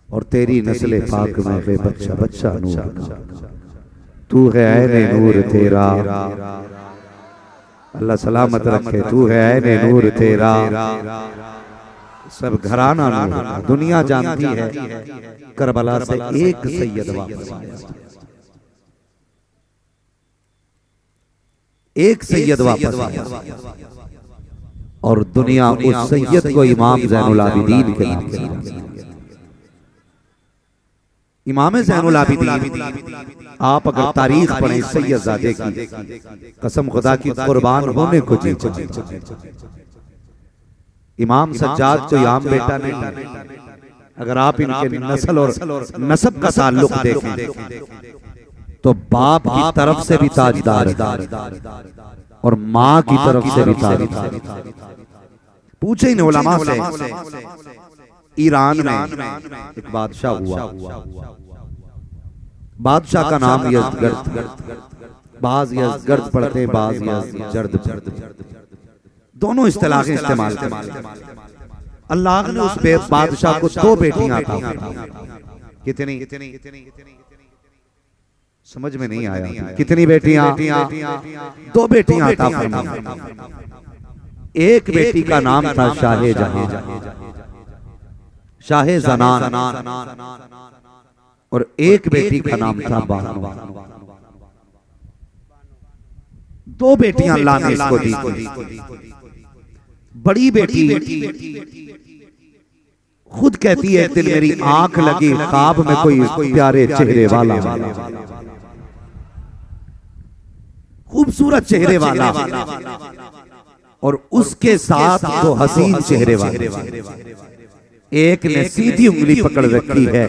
और तेरी नस्ल पाक में वे बच्चा बच्चा नूर का। तू है ऐने नूर तेरा, अल्लाह सलामत रखे। तू है ऐने नूर तेरा, सब घराना नूर का। दुनिया जानती है करबला से एक सैयद वापस आया, एक सैयद वापस आया, और दुनिया उस सैयद को इमाम ज़ैनुल आबिदीन के नाम से। इमाम ज़ैनुल आबिदीन, आप अगर तारीख पढ़ें सैयदजादे की, कसम खुदा की कुर्बान होने को जी। इमाम सज्जाद कोई आम बेटा नहीं। अगर आप इनके नस्ल और नसब का ताल्लुक देखें तो बाप की तरफ से भी ताजदार और माँ की तरफ से भी ताजदार। पूछे इन उलमा से, ईरान में एक बादशाह हुआ, बादशाह का नाम यज़गर्द, बाज यज़गर्द पढ़ते हैं, बाज यज़गर्द, दोनों इस्तिलाहें इस्तेमाल करते। अल्लाह ने उस बादशाह को दो बेटियां अता फरमाई। कितनी समझ में नहीं आया? कितनी बेटियां? दो बेटियां अता फरमाई। एक बेटी का नाम था शाहे जहां, शाहे ज़नान, और एक बेटी का नाम था बानो। दो बेटियां अल्लाह ने इसको दी। बड़ी बेटी खुद कहती है, एक दिन मेरी आंख लगी ख्वाब में कोई प्यारे चेहरे वाला, खूबसूरत चेहरे वाला, और उसके साथ दो हसीन चेहरे वाले। एक ने सीधी उंगली पकड़ रखी है,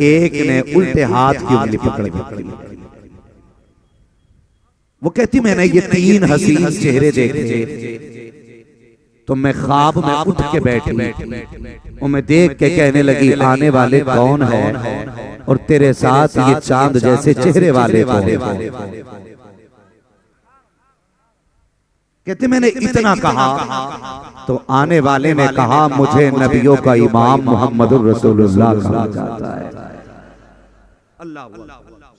एक ने उल्टे हाथ की उंगली पकड़ रखी है। वो कहती मैंने ये तीन हसीन चेहरे देखे तो मैं ख्वाब में उठ के बैठी और मैं देख के कहने लगी आने वाले कौन है, और तेरे साथ ये चांद जैसे चेहरे वाले कौन है। कहते मैंने इतना कहा तो आने वाले ने कहा मुझे नबियों का इमाम मोहम्मदुर रसूलुल्लाह कहा जाता है। अल्लाह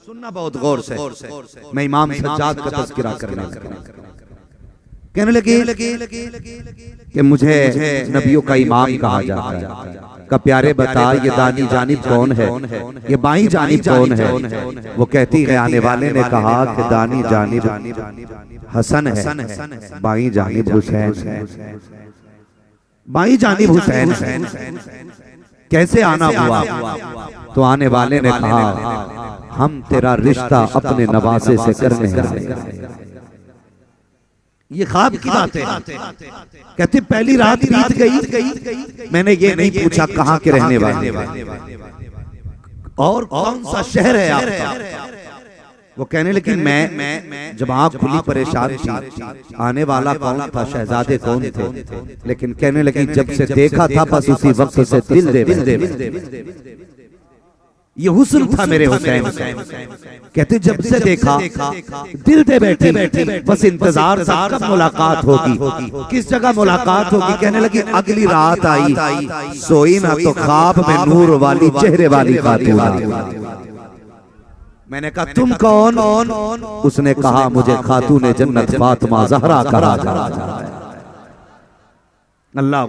सुनना बहुत गौर से, मैं इमाम सज्जाद का तज़किरा करने लगा। कहने लगे कि मुझे नबियों का इमाम कहा जाता है। का प्यारे बता ये दानी जानिब कौन है, ये बाई जानिब कौन है? वो कहती है आने वाले ने कहा कि दानी जानिब हसन है, बाई जानिब हुसैन है। बाई जानिब हुसैन है, कैसे आना हुआ? तो आने वाले ने कहा हम तेरा रिश्ता अपने नवासे से करने हैं। ये ख्वाब की बात है। कहते पहली रात बीत गई, मैंने ये नहीं पूछा कहाँ के रहने वाले और कौन सा शहर है आपका। वो कहने लगी मैं जब आँख खुली परेशान थी, आने वाला कौन था, शहजादे कौन थे। लेकिन कहने लगी जब से देखा था बस उसी वक्त से दिल दे ये हुस्न था मेरे हुसैन। कहते जब से देखा दिल दे बैठे, बस इंतजार था कब मुलाकात होगी, किस जगह मुलाकात होगी। कहने लगी अगली रात आई, सोई ना तो ख्वाब में नूर वाली चेहरे वाली खातून आई। मैंने कहा तुम कौन? उसने कहा मुझे खातून जन्नत फातिमा ज़हरा कहा जाता है। अल्लाह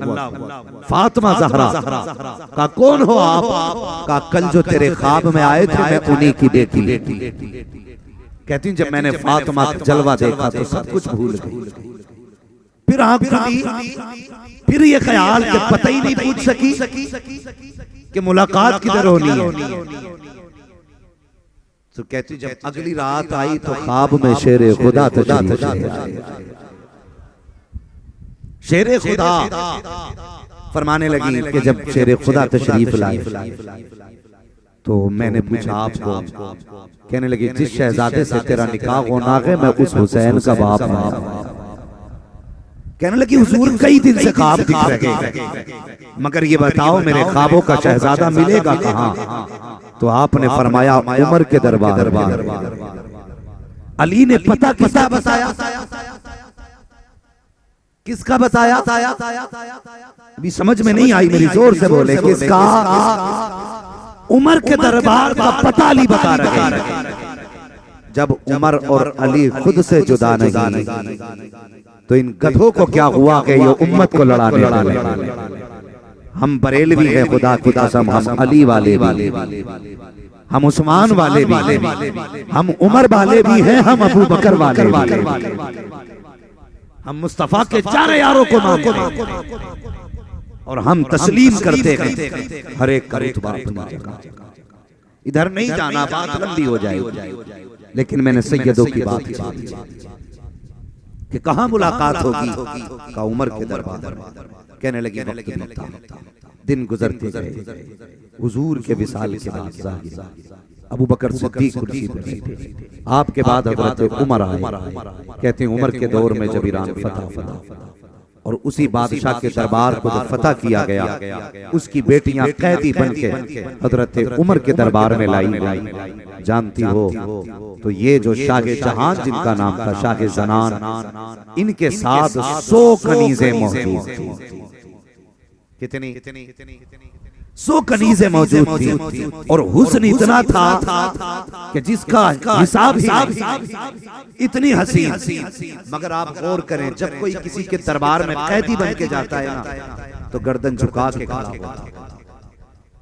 फातिमा ज़हरा का कौन हो आप? का कल जो तेरे ख्वाब में आए थे मैं उन्हीं की बेटी। कहती जब मैंने फातिमा का जलवा देखा तो सब कुछ भूल गई। फिर आंख खुली, फिर ये ख्याल कि पता ही नहीं पूछ सकी कि मुलाकात किधर होनी है। तो कहती जब अगली रात आई तो ख्वाब में शेरे खुदा तशरीफ लाए। शेरे खुदा फरमाने लगी कि जब शेरे खुदा तशरीफ लाए तो मैंने पूछा आपको। कहने लगी जिस शहजादे से तेरा निकाह होना है मैं उस हुसैन का बाप हूं। कहने लगी हुजूर कई दिन से ख्वाब दिख रहे हैं, मगर ये बताओ मेरे ख्वाबों का शहजादा मिलेगा कहाँ? तो आपने फरमाया उमर के दरबार। अली ने पता किसा बताया? किसका बताया? अभी समझ में नहीं आई मेरी, जोर से बोले। किसका? उमर के दरबार का पता अली बता रहे हैं। जब उमर और अली खुद से जुदा नहीं तो इन गधों को क्या हुआ कि ये उम्मत को लड़ाने वाले। हम बरेलवी हैं, खुदा की कसम, हम अली वाले भी, हम उस्मान वाले भी, हम उमर वाले भी हैं, हम अबू बकर वाले भी, हम मुस्तफा के चारे यारों को मानते हैं और हम तस्लीम करते हैं हर एक का रुतबा अपनी जगह। इधर नहीं जाना, बात लंबी हो जाएगी, लेकिन मैंने सैयदों की बात की कि कहां मुलाकात होगी का उमर के दरबार। कहने लगी वक्त बीता, दिन गुजरते गए, हुजूर के विसाल के बाद अबू बकर सिद्दीक कुर्सी पर बैठे, आपके बाद हजरत उमर आए। कहते हैं उमर के दौर में जब ईरान फतह और उसी बादशाह के दरबार को जब फतह किया गया, उसकी बेटियां कैदी बनके हजरत उमर के दरबार में लाई। जानती हो तो ये जो शाह जहां जिनका नाम था शाह ज़नान, इनके साथ 100 कनीजें मौजूद थी। कितनी? 100 कनीजें मौजूद थी और हुस्न इतना था कि जिसका हिसाब ही इतनी हसीन। मगर आप गौर करें, जब कोई किसी के दरबार में कैदी बन के जाता है ना, तो गर्दन झुका के खड़ा होता है,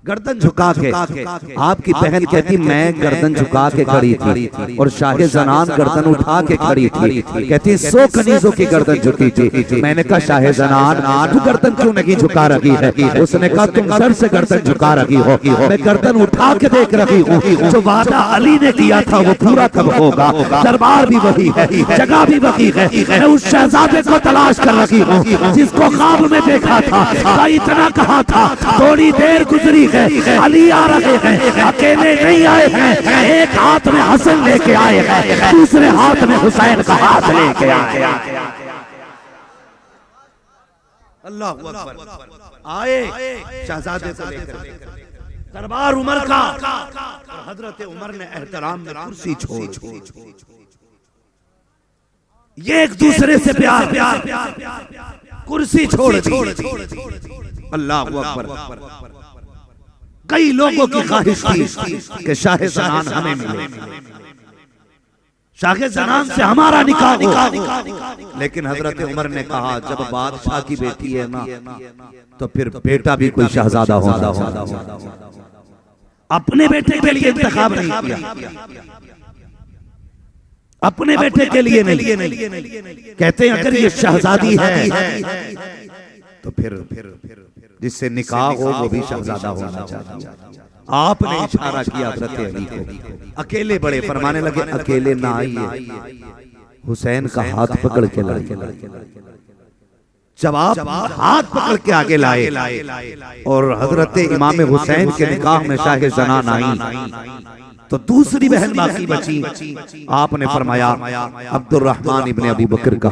गर्दन झुका के। आपकी बहन कहती मैं गर्दन झुका के खड़ी थी और शाह ज़नान गर्दन उठा के खड़ी थी। कहती 100 कनीजों की गर्दन झुकी थी। मैंने कहा शाह ज़नान तू गर्दन क्यों नहीं झुका रही है? उसने कहा तुम सर से गर्दन झुका रही हो, मैं गर्दन उठा के देख रही हूँ। जो वादा अली ने किया था वो पूरा कब होगा? दरबार भी वही है, जगह भी वही है। मैं उस शहजादे को तलाश कर रही हूँ जिसको ख्वाब में देखा था, इतना कहा था। थोड़ी देर गुजरी, अली आ रहे हैं, अकेले नहीं आए हैं। एक हाथ में हसन लेके आए हैं, दूसरे हाथ में हुसैन का हाथ लेके आए। अल्लाह अकबर। आए शहजादे को लेकर दरबार उमर का, और हजरत उमर ने एहतराम में कुर्सी छोड़, ये एक दूसरे से प्यार कुर्सी छोड़ दी। अल्लाह अकबर। कई लोगों की ख्वाहिश थी कि शाह ज़नान हमें मिले, शाह ज़नान से हमारा निकाह हो, लेकिन हजरत उमर ने कहा जब बादशाह की बेटी है ना, तो फिर बेटा भी कोई शहजादा होगा। अपने बेटे के लिए इंतखाब नहीं किया, अपने बेटे के लिए नहीं। कहते हैं अगर ये शहजादी है तो फिर जिससे निकाह हो वो भी शहजादा होना चाहिए। आपने इशारा किया हज़रत अली को, अकेले बड़े, फरमाने लगे अकेले ना आइए, हुसैन का हाथ पकड़ के लाइए। जब आप हाथ पकड़ के आगे लाए और हजरत इमाम हुसैन के निकाह में शाह ज़नान आई, तो दूसरी बहन बाकी बची। आपने फरमाया अब्दुर्रहमान इब्ने अबू बकर का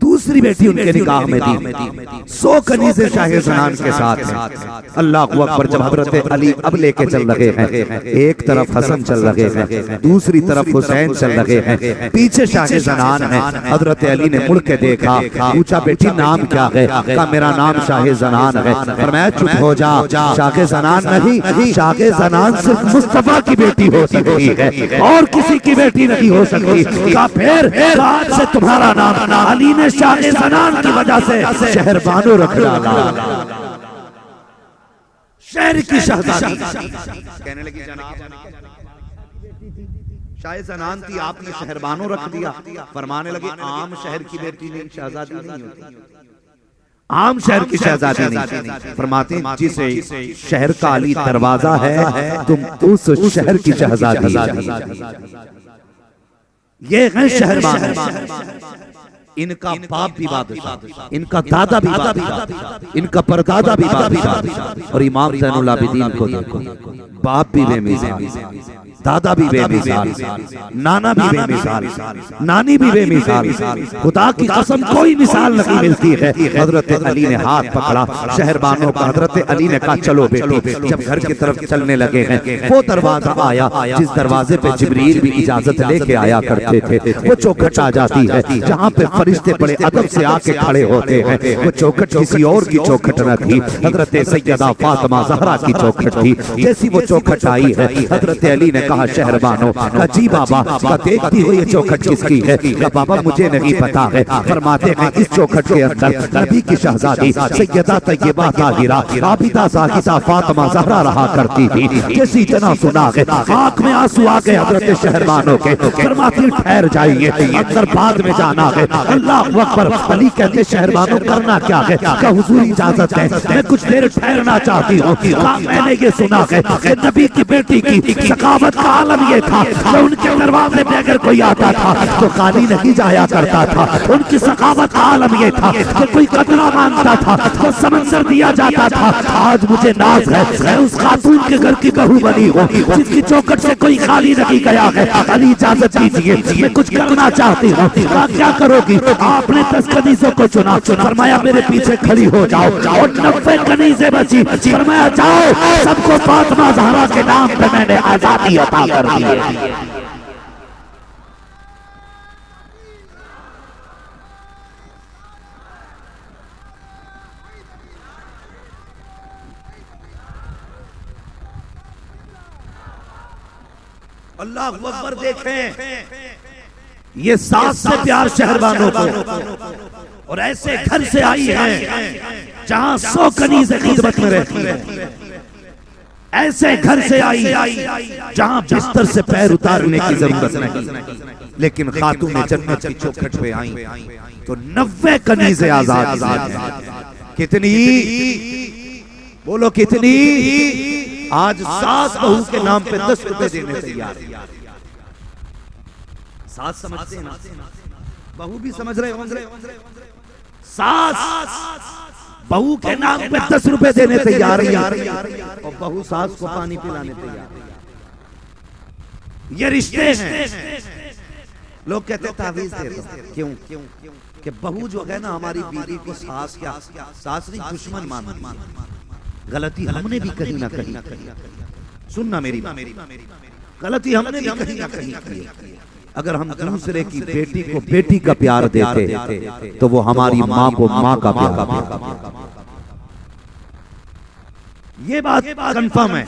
दूसरी बेटी उनके निकाह में दी। 100 कनीज़े शाह ज़नान के साथ हैं। अल्लाह अकबर। जब हजरत अली अब लेके चल रहे हैं, एक तरफ हसन चल रहे हैं, दूसरी तरफ हुसैन चल रहे हैं, पीछे शाह ज़नान है। हजरत अली ने मुड़ के देखा, पूछा बेटी नाम क्या है? कहा मेरा नाम शाह ज़नान है। फरमाया चुप हो जा, शाह ज़नान नहीं, शाह ज़नान सिर्फ मुस्तफा की बेटी हो सकती है और किसी की बेटी नहीं हो सकती। कहा फिर आज से तुम्हारा नाम अली ने शाह ज़नान की वजह से शहर बानो रख डाला, शहर की शहजादी। कहने लगी जनाब शाह ज़नान थी, आपने शहर बानो रख दिया। फरमाने लगे आम शहर की बेटी नहीं, शहजादी नहीं होती, आम शहर की शहजादी नहीं। फरमाते जिसे शहर का अली दरवाजा है, तुम उस शहर की शहजादी। ये है शहरबान। इनका बाप भी बादशाह, इनका दादा भी बादशाह, इनका परदादा भी बादशाह, और इमाम ज़ैनुल आबिदीन को देखो, बाप भी बेमिसाल, दादा भी बेमिसाल, नाना भी बेमिसाल, नानी भी बेमिसाल, खुदा की कसम कोई मिसाल नहीं मिलती है। हजरत अली ने हाथ पकड़ा शहरबानों का, हजरत अली ने कहा चलो बेटी। जब घर की तरफ चलने लगे हैं, वो दरवाजा आया जिस दरवाजे पे जिब्रील भी इजाजत लेके आया करते थे। वो चौखट आ जाती है जहाँ पे फरिश्ते बड़े अदब से आके खड़े होते हैं। वो चौखट किसी और की चौखट न थी, हजरत सैयदा फातिमा ज़हरा की चौखट थी। जैसी वो चौखट आई है, हजरत अली ने कहा शहरबानो, जी बाबा का देखती हो ये चौखट किसकी है? बाबा मुझे नहीं पता है। फरमाते हैं इस चौखट के अंदर नबी की शहजादी सैयदा तैयबा ताहिरा आबिदा ज़ाहिदा फातिमा ज़हरा रहा करती थी। जैसे इतना सुना है आंख में आंसू आ गए हजरत शहरबानो के। फरमाती ठहर जाइए, अंदर बाद में जाना है। अल्लाह अकबर। अली कहते शहरबानो करना क्या है? क्या हुजूर इजाजत है? मैं कुछ देर ठहरना चाहती हूँ। मैंने ये सुना है कि नबी की बेटी की सखावत का आलम ये था कि उनके दरवाजे पे अगर कोई आता था तो खाली नहीं जाया करता था। उनकी सखावत का आलम ये था कि कोई कतरा मांगता था तो समंदर दिया जाता था। आज मुझे नाज है मैं उस खातून के घर की बहू बनी हूँ जिसकी चौखट से कोई खाली नहीं गया है। अली इजाजत दीजिए, मैं कुछ करना चाहती हूँ। क्या करोगी? आपने 10 कनीजों को चुना, फरमाया मेरे पीछे खड़ी हो जाओ और 90 कनीजें बची। फरमाया जाओ, सबको फातिमा ज़हरा के नाम पे मैंने आजादी अता कर दी है। अल्लाह अकबर। देखें ये सास से प्यार शहरबानों को, और ऐसे घर से आई है जहां 100 कनीज़ें खिदमत में रहती है। ऐसे घर से आई जहां बिस्तर से पैर उतारने की जरूरत नहीं, लेकिन खातून जन्नत की चौखट पे आई तो 90 कनीज़ें आजाद हैं। कितनी बोलो कितनी? आज सास बहू के नाम पे 10 रुपए देने तैयार है। सास समझते हैं ना, बहू भी समझ रहे होंगे। सास बहू के नाम पे 10 रुपए देने तैयार है और बहू सास को पानी पिलाने तैयार है। ये रिश्ते हैं। लोग कहते हैं तावीज दे दो। क्यों? कि बहू जो है ना हमारी बीवी को सास क्या सास नहीं दुश्मन मान। गलती हमने भी कहीं ना कहीं सुनना मेरी गलती हमने भी कहीं ना कहीं की। अगर हम दूसरे की बेटी को बेटी का प्यार देते तो वो हमारी माँ को माँ का प्यार। ये बात कंफर्म है।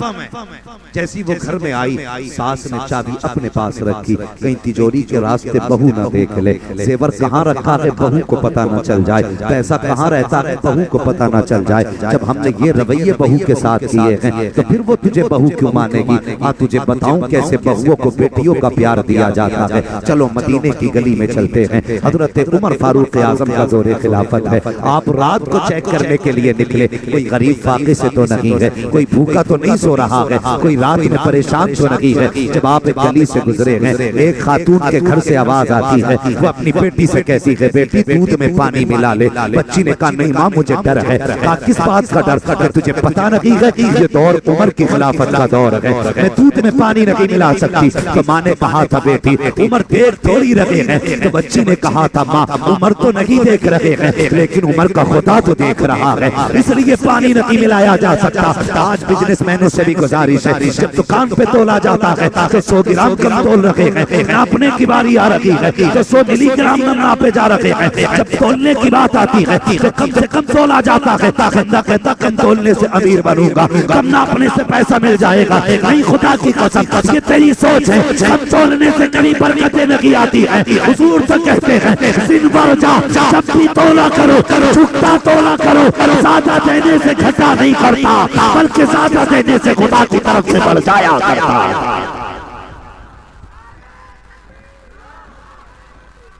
जैसी वो घर में आई सास ने चाबी अपने पास रखी, कहीं तिजोरी के रास्ते बहू न देख ले, जेवर कहाँ रखा है बहू को पता न चल जाए, पैसा कहाँ रहता है बहू को पता न चल जाए। जब हमने ये रवैये बहू के साथ किए हैं तो फिर वो तुझे बहू क्यों मानेगी? तुझे बताऊं कैसे बहुओं को बेटियों का प्यार दिया जाता है। चलो मदीने की गली में चलते हैं। हजरत उमर फारूक आजम का जोरे खिलाफत है। आप रात को चेक करने के लिए निकले, कोई गरीब फाके से तो नहीं है, कोई भूखा तो नहीं सो रहा है, कोई रात में परेशान तो नहीं है। जब आप एक गली से गुजरे हैं, एक खातून के घर से आवाज आती है, वो अपनी बेटी से कहती है बेटी दूध में पानी मिला ले। बच्ची ने कहा नहीं माँ मुझे डर है। कहा किस बात का डर? तुझे पता नहीं है ये दौर उमर की खिलाफत का दौर है, मैं दूध में पानी नहीं मिला सकती। तो माँ ने कहा था बेटी उमर देख थोड़ी रहे हैं। तो बच्ची ने कहा था माँ उमर तो नहीं देख रहे हैं लेकिन उमर का खुदा तो देख रहा है, इसलिए पानी नहीं मिलाया जा सकता। आज बिजनेसमैनों से भी गुजारिश है, जब दुकान पे तोला जाता है तो 100 ग्राम कम तोल रखे हैं, नापने की बारी आ रही है तो 100 मिलीग्राम नापे जा रहे हैं। जब तोलने की बात आती है तो कम से कम तोला जाता है। बंदा कहता कम तोलने से अमीर बनूंगा, कम नापने से पैसा मिल जाएगा। नहीं खुदा की कसम ये तेरी सोच है, कम तोलने से कभी बरकतें नहीं आती है। हुजूर तो कहते हैं दिन भर जा जब भी तोला करो चुकता तोला करो, ज्यादा देने से घटा नहीं करता बल्कि ज्यादा देने से खुदा की तरफ से बढ़ जाया करता है।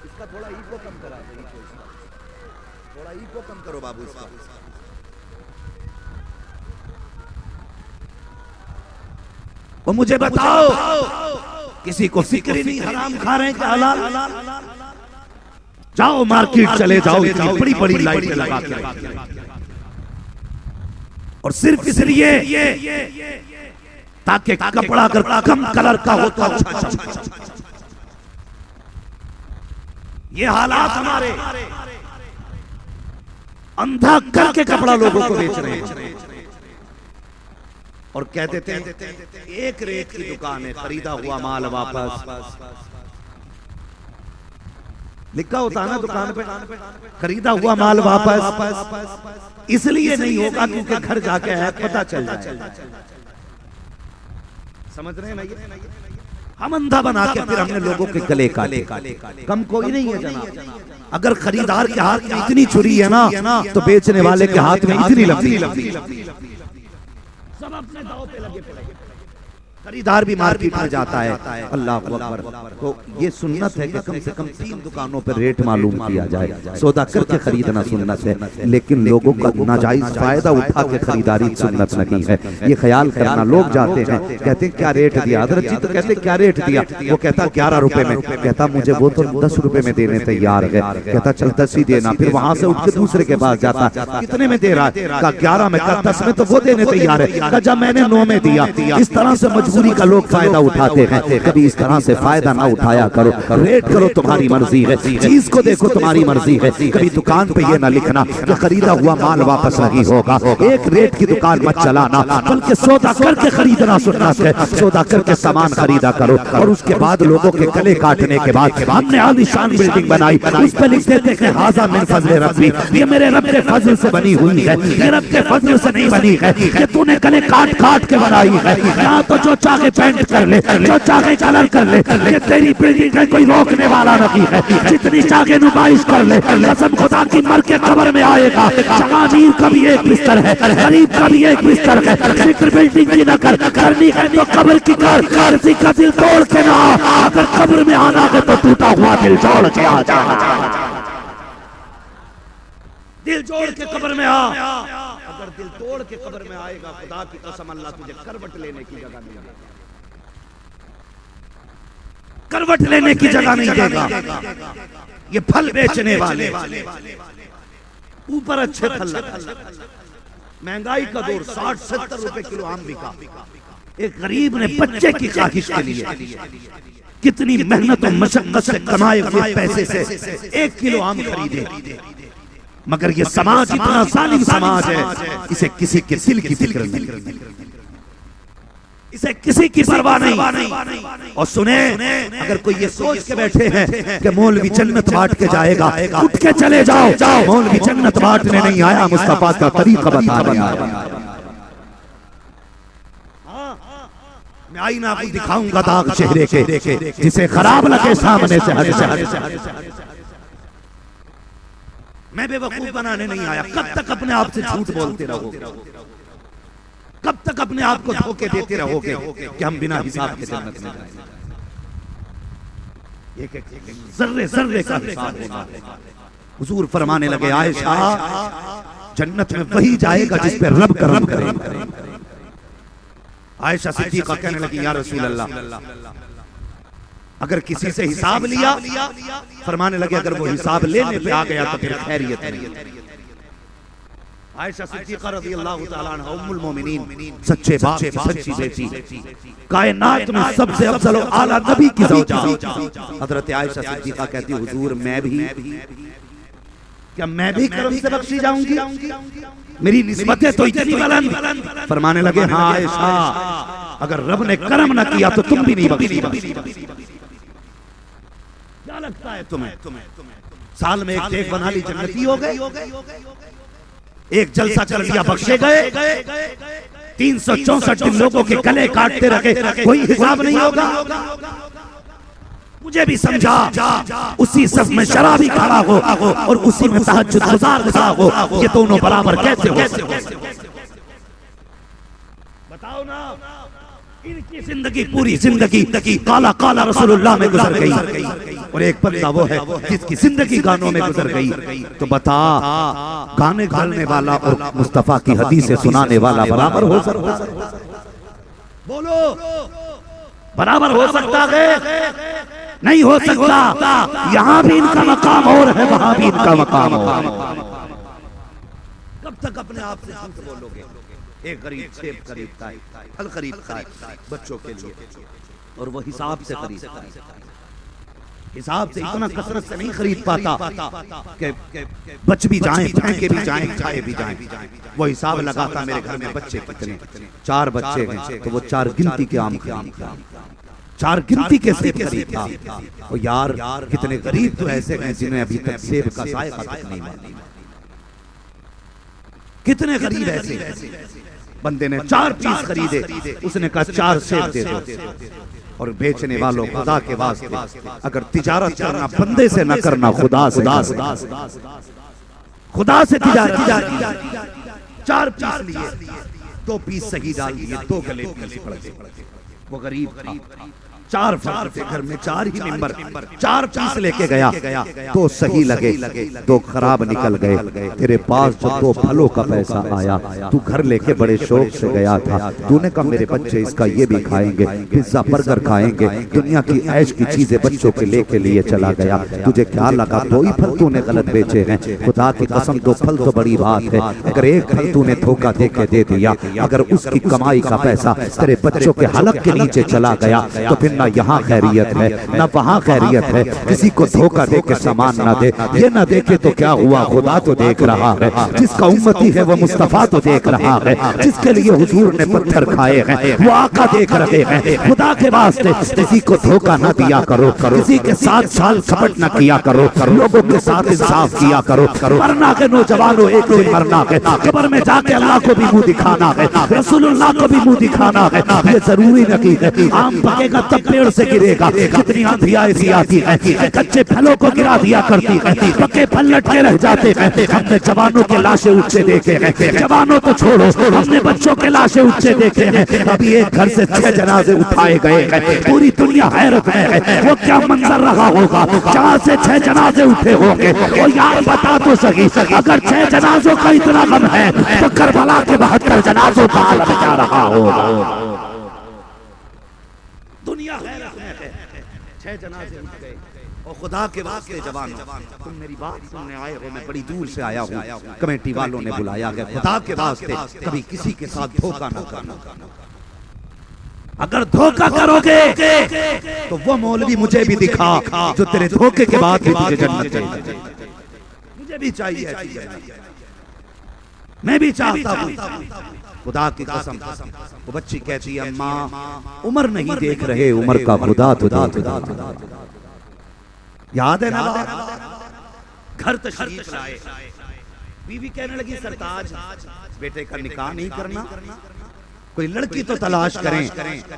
इसका थोड़ा ईगो कम करा दो, थोड़ा ईगो कम करो बाबू इसका। वो मुझे बताओ किसी को फिक्र नहीं हराम खा रहे हैं क्या हलाल? जाओ मार्केट चले जाओ, इतनी बड़ी बड़ी लाइट लगा के, 「」 「」 「」 「」 « 」 « 」 « 」 « 」 « 」 « 」 « 」 « 」 « 」 « 」 « 」 « 」 « 」 « 」 « 」 « 」 « 」 « 」 « 」 « 」 « 」 « 」 « 」 « 」 « 」 « « « 」 「 」 « 」 « 」 « 」 「 」 « 」 « 」 「 」 「 」 " और सिर्फ इसलिए और ताकि कपड़ा अगर कम कलर का हो तो अच्छा चमके। ये हालात हमारे, अंधा करके कपड़ा लोगों को बेच रहे हैं और कह देते हैं एक रेट की दुकान है, खरीदा हुआ माल वापस। लिखा होता है ना दुकान पे, खरीदा हुआ माल वापस। इसलिए नहीं होगा क्योंकि घर जाके है पता चल जाए। समझ रहे हैं ना? हम अंधा बना के फिर हमने लोगों के गले काटे। कम कोई नहीं है जनाब। अगर खरीदार के हाथ में इतनी छुरी है ना तो बेचने वाले के हाथ में इतनी लंबी। सब अपने दांव पे लगे पड़े। खरीदार भी मार्केट में जाता है, अल्लाह अकबर। तो ये सुन्नत है कि कम से कम 3 दुकानों पर रेट मालूम किया जाए। सौदा करके खरीदना सुन्नत है, लेकिन लोगों का नाजायज फायदा उठा के खरीदारी सुन्नत नहीं है। ये ख्याल करना। लोग जाते हैं, कहते हैं क्या रेट दिया हजरत जी, तो कहते क्या रेट दिया? वो कहता 11 रुपए में। कहता मुझे वो तो 10 रुपए में देने तैयार है। कहता चल 10 ही देना। फिर वहां से उठ के दूसरे के पास जाता, कितने में दे रहा है? कहा 11 में। कहा 10 में, तो वो देने तैयार है। कहा जब मैंने 9 में दिया। इस तरह से मजबूरी का लोग फायदा उठाते हैं। कभी इस तरह से फायदा ना उठाया करो। रेट करो तुम्हारी मर्जी है, चीज को देखो तुम्हारी मर्जी है। कभी दुकान पे ये ना लिखना कि खरीदा हुआ माल वापस नहीं होगा। एक रेट की दुकान मत चलाना, बल्कि सौदा करके खरीदना सुन्नत है। सौदा करके सामान खरीदा करो। और उसके बाद लोगों के गले काटने के बाद हमने आलीशान बिल्डिंग बनाई, उस पर लिख देते कि हाज़ा मिन फज़्ल रब्बी, ये मेरे रब के फजल से बनी हुई है, ये रब के फजल से नहीं बनी है, ये तूने गले काट काट के बनाई है। यहाँ तो जो चाहे पेंट कर ले, जो चाहे कलर कर ले, ये तेरी बिल्डिंग है, कोई रोकने वाला नहीं है। जितनी चाहे नुमाइश कर ले, कसम खुदा की मर के कब्र में आएगा। अमीर का भी एक बिस्तर है, गरीब का भी एक बिस्तर है। फिक्र बिल्डिंग की न कर, करनी है तो कब्र की कर। किसी का दिल तोड़ के ना, अगर कब्र में आना है तो टूटा हुआ दिल जोड़ के आ जा। दिल जोड़ के कब्र में आ। अगर दिल तोड़ के कब्र में आएगा, खुदा की कसम अल्लाह तुझे करवट लेने की जगह नहीं देगा। करवट लेने की जगह नहीं देगा। ये फल बेचने वाले ऊपर अच्छे फल, महंगाई का दौर, 60-70 रुपए किलो आम बिका। एक गरीब ने बच्चे की ख्वाहिश के लिए कितनी मेहनत और मशक्कत से कमाए हुए पैसे से 1 किलो आम खरीदे। मगर ये समाज इतना जालिम समाज है, इसे किसी के दिल की फिक्र नहीं, इसे किसी की परवाह नहीं। और सुने, अगर कोई ये सोच के बैठे हैं कि मौलवी जन्नत बांट के जाएगा, उठ के चले जाओ। मौलवी जन्नत बांटने नहीं आया, मुस्तफा का तरीका बताने आया। मैं आईना आपको दिखाऊंगा दाग चेहरे के, जिसे खराब लगे सामने से हट। मैं बेवकूफ बनाने नहीं आया। कब तक अपने आप से झूठ बोलते रहोगे? कब तक अपने आप को धोखे देते रहोगे कि हम बिना हिसाब के जन्नत में जाएंगे? एक जर्रे जर्रे का हिसाब होगा। हुजूर फरमाने लगे, आयशा जन्नत में वही जाएगा जिस पे रब करम करेगा। आयशा सिद्दीक़ा कहने लगी, या रसूल अल्लाह, अगर किसी से हिसाब लिया, फरमाने लगे अगर वो हिसाब लेने पे आ गया तो फिर खैरियत नहीं। आयशा सिद्दीक़ा रज़ियल्लाहु ताला अन्हा उम्मुल मोमिनीन, सच्चे बाप की सच्ची बेटी, कायनात में सबसे अफजल और आला नबी की ज़ौजा हज़रत आयशा सिद्दीक़ा कहती, हुजूर मैं भी, क्या मैं भी करम से बख्शी जाऊंगी? मेरी निस्बतें तो इतनी बुलंद। फरमाने लगे, हाँ आयशा, अगर रब ने करम न किया तो तुम भी नहीं बख्शी। क्या लगता है तुम्हें? साल में एक देख बना ली जन्नती हो गए, एक जलसा कर लिया बख्शे गए। 364 दिन लोगों के गले काटते रखे, कोई हिसाब नहीं होगा। मुझे भी समझा, उसी सब में शराबी खड़ा हो और उसी में तहज्जुद गुजार खड़ा हो, ये दोनों बराबर कैसे हो? बताओ ना। इनकी जिंदगी, पूरी जिंदगी काला काला रसूलुल्लाह में गुजर गई, और एक बंदा वो है जिसकी जिंदगी गानों में गुजर गई। तो बता, गाने गाने वाला और मुस्तफा की हदीसें सुनाने वाला बराबर हो सकता? बोलो, बराबर हो सकता है? नहीं हो सकता। यहाँ भी इनका मकाम और है, वहां भी इनका मकाम और है। कब तक अपने आप से झूठ बोलोगे? एक गरीब सेब खरीदता है, फल खरीदता है बच्चों के लिए, और वो हिसाब से खरीदता है। हिसाब से इतना कसरत से नहीं खरीद पाता कि बच भी जाएं, फेंके भी जाएं, खाए भी जाएं। वो हिसाब लगाता मेरे घर में बच्चे कितने, 4 बच्चे हैं तो वो 4 गिनती के आम खरीदता, 4 गिनती के सेब खरीदता। और यार कितने गरीब तो ऐसे हैं जिन्हें अभी तक सेब का जायका तक नहीं मालूम। कितने गरीब ऐसे, बंदे ने 4 पीस खरीदे, उसने कहा 4 सेब दे दो। और बेचने वालों, खुदा के वास्ते अगर तिजारत करना बंदे से न करना, खुदा से तिजारत। 4 पीस लिए, 2 पीस सही डाल दिए, 2 गले पीस पड़ गए। वो गरीब था, 4 फल थे घर में, 4 ही मेंबर, 4 पीस लेके गया, 2 सही लगे, 2 खराब निकल गए। तेरे पास जो 2 फलों का पैसा आया, तू घर लेके बड़े शौक से गया था, तूने कहा मेरे बच्चे इसका ये भी खाएंगे, पिज्जा बर्गर खाएंगे, दुनिया की ऐश की चीजें बच्चों के लेके लिए चला गया। तुझे क्या लगा 2 ही फल तूने गलत बेचे हैं? खुदा की कसम 2 फल तो बड़ी बात है, अगर 1 फल तूने धोखा देके दे दिया, अगर उसकी कमाई का पैसा तेरे बच्चों के हलक के नीचे चला गया, तो फिर ना यहाँ खैरियत है ना वहाँ खैरियत है। किसी को धोखा दे के सामान ना दे, ये ना देखे तो क्या हुआ, खुदा तो देख रहा है। जिसका उम्मती है वो मुस्तफा तो देख रहा है, जिसके लिए हुजूर ने पत्थर खाए हैं वो आका देख रहे हैं। खुदा के वास्ते किसी को धोखा ना दिया करो, किसी के साथ साल कपट ना किया करो, लोगों के साथ इंसाफ किया करो। मरना के नौजवानों, एक दिन मरना है, कब्र में जाके अल्लाह को भी मुंह दिखाना है, रसूलुल्लाह को भी मुंह दिखाना है। ये जरूरी नहीं है आम पकेगा तब पेड़ से गिरेगा। कितनी आंधियां ऐसी आती है, कच्चे फलों को गिरा दिया करती है, पके फल लटके रह जाते हैं। हमने जवानों के लाशें उठते देखे हैं, जवानों तो छोड़ो, हमने बच्चों के लाशें उठते देखे हैं। अभी एक घर से 6 जनाजे उठाए गए हैं, पूरी दुनिया हैरत में है। वो क्या मंजर रहा होगा जहाँ से 6 जनाजे उठे होंगे। वो यार बता तो सही, अगर 6 जनाजों का इतना गम है तो करबला के 72 जनाजों का आलम क्या रहा होगा। दुनिया हैरत में है, 6 जनाजे उठ गए। और खुदा के वास्ते जवानों, तुम मेरी बात सुनने आए हो, मैं बड़ी दूर से आया हूँ, कमेटी वालों ने बुलाया गया। खुदा के वास्ते कभी किसी के साथ धोखा न करना। अगर धोखा करोगे तो वो मौलवी मुझे भी दिखा जो तेरे धोखे के बाद भी तुझे जन्नत चाहिए। मुझे भी चाहिए ऐसी जन्नत, मैं भी चाहता हूँ। खुदा की कसम, वो बच्ची कहती है अम्मा उम्र नहीं देख रहे, उम्र का खुदा तो याद है ना। घर तशरीफ लाए, बीवी कहने लगी सरताज बेटे का निकाह नहीं करना, कोई लड़की तो तलाश करें।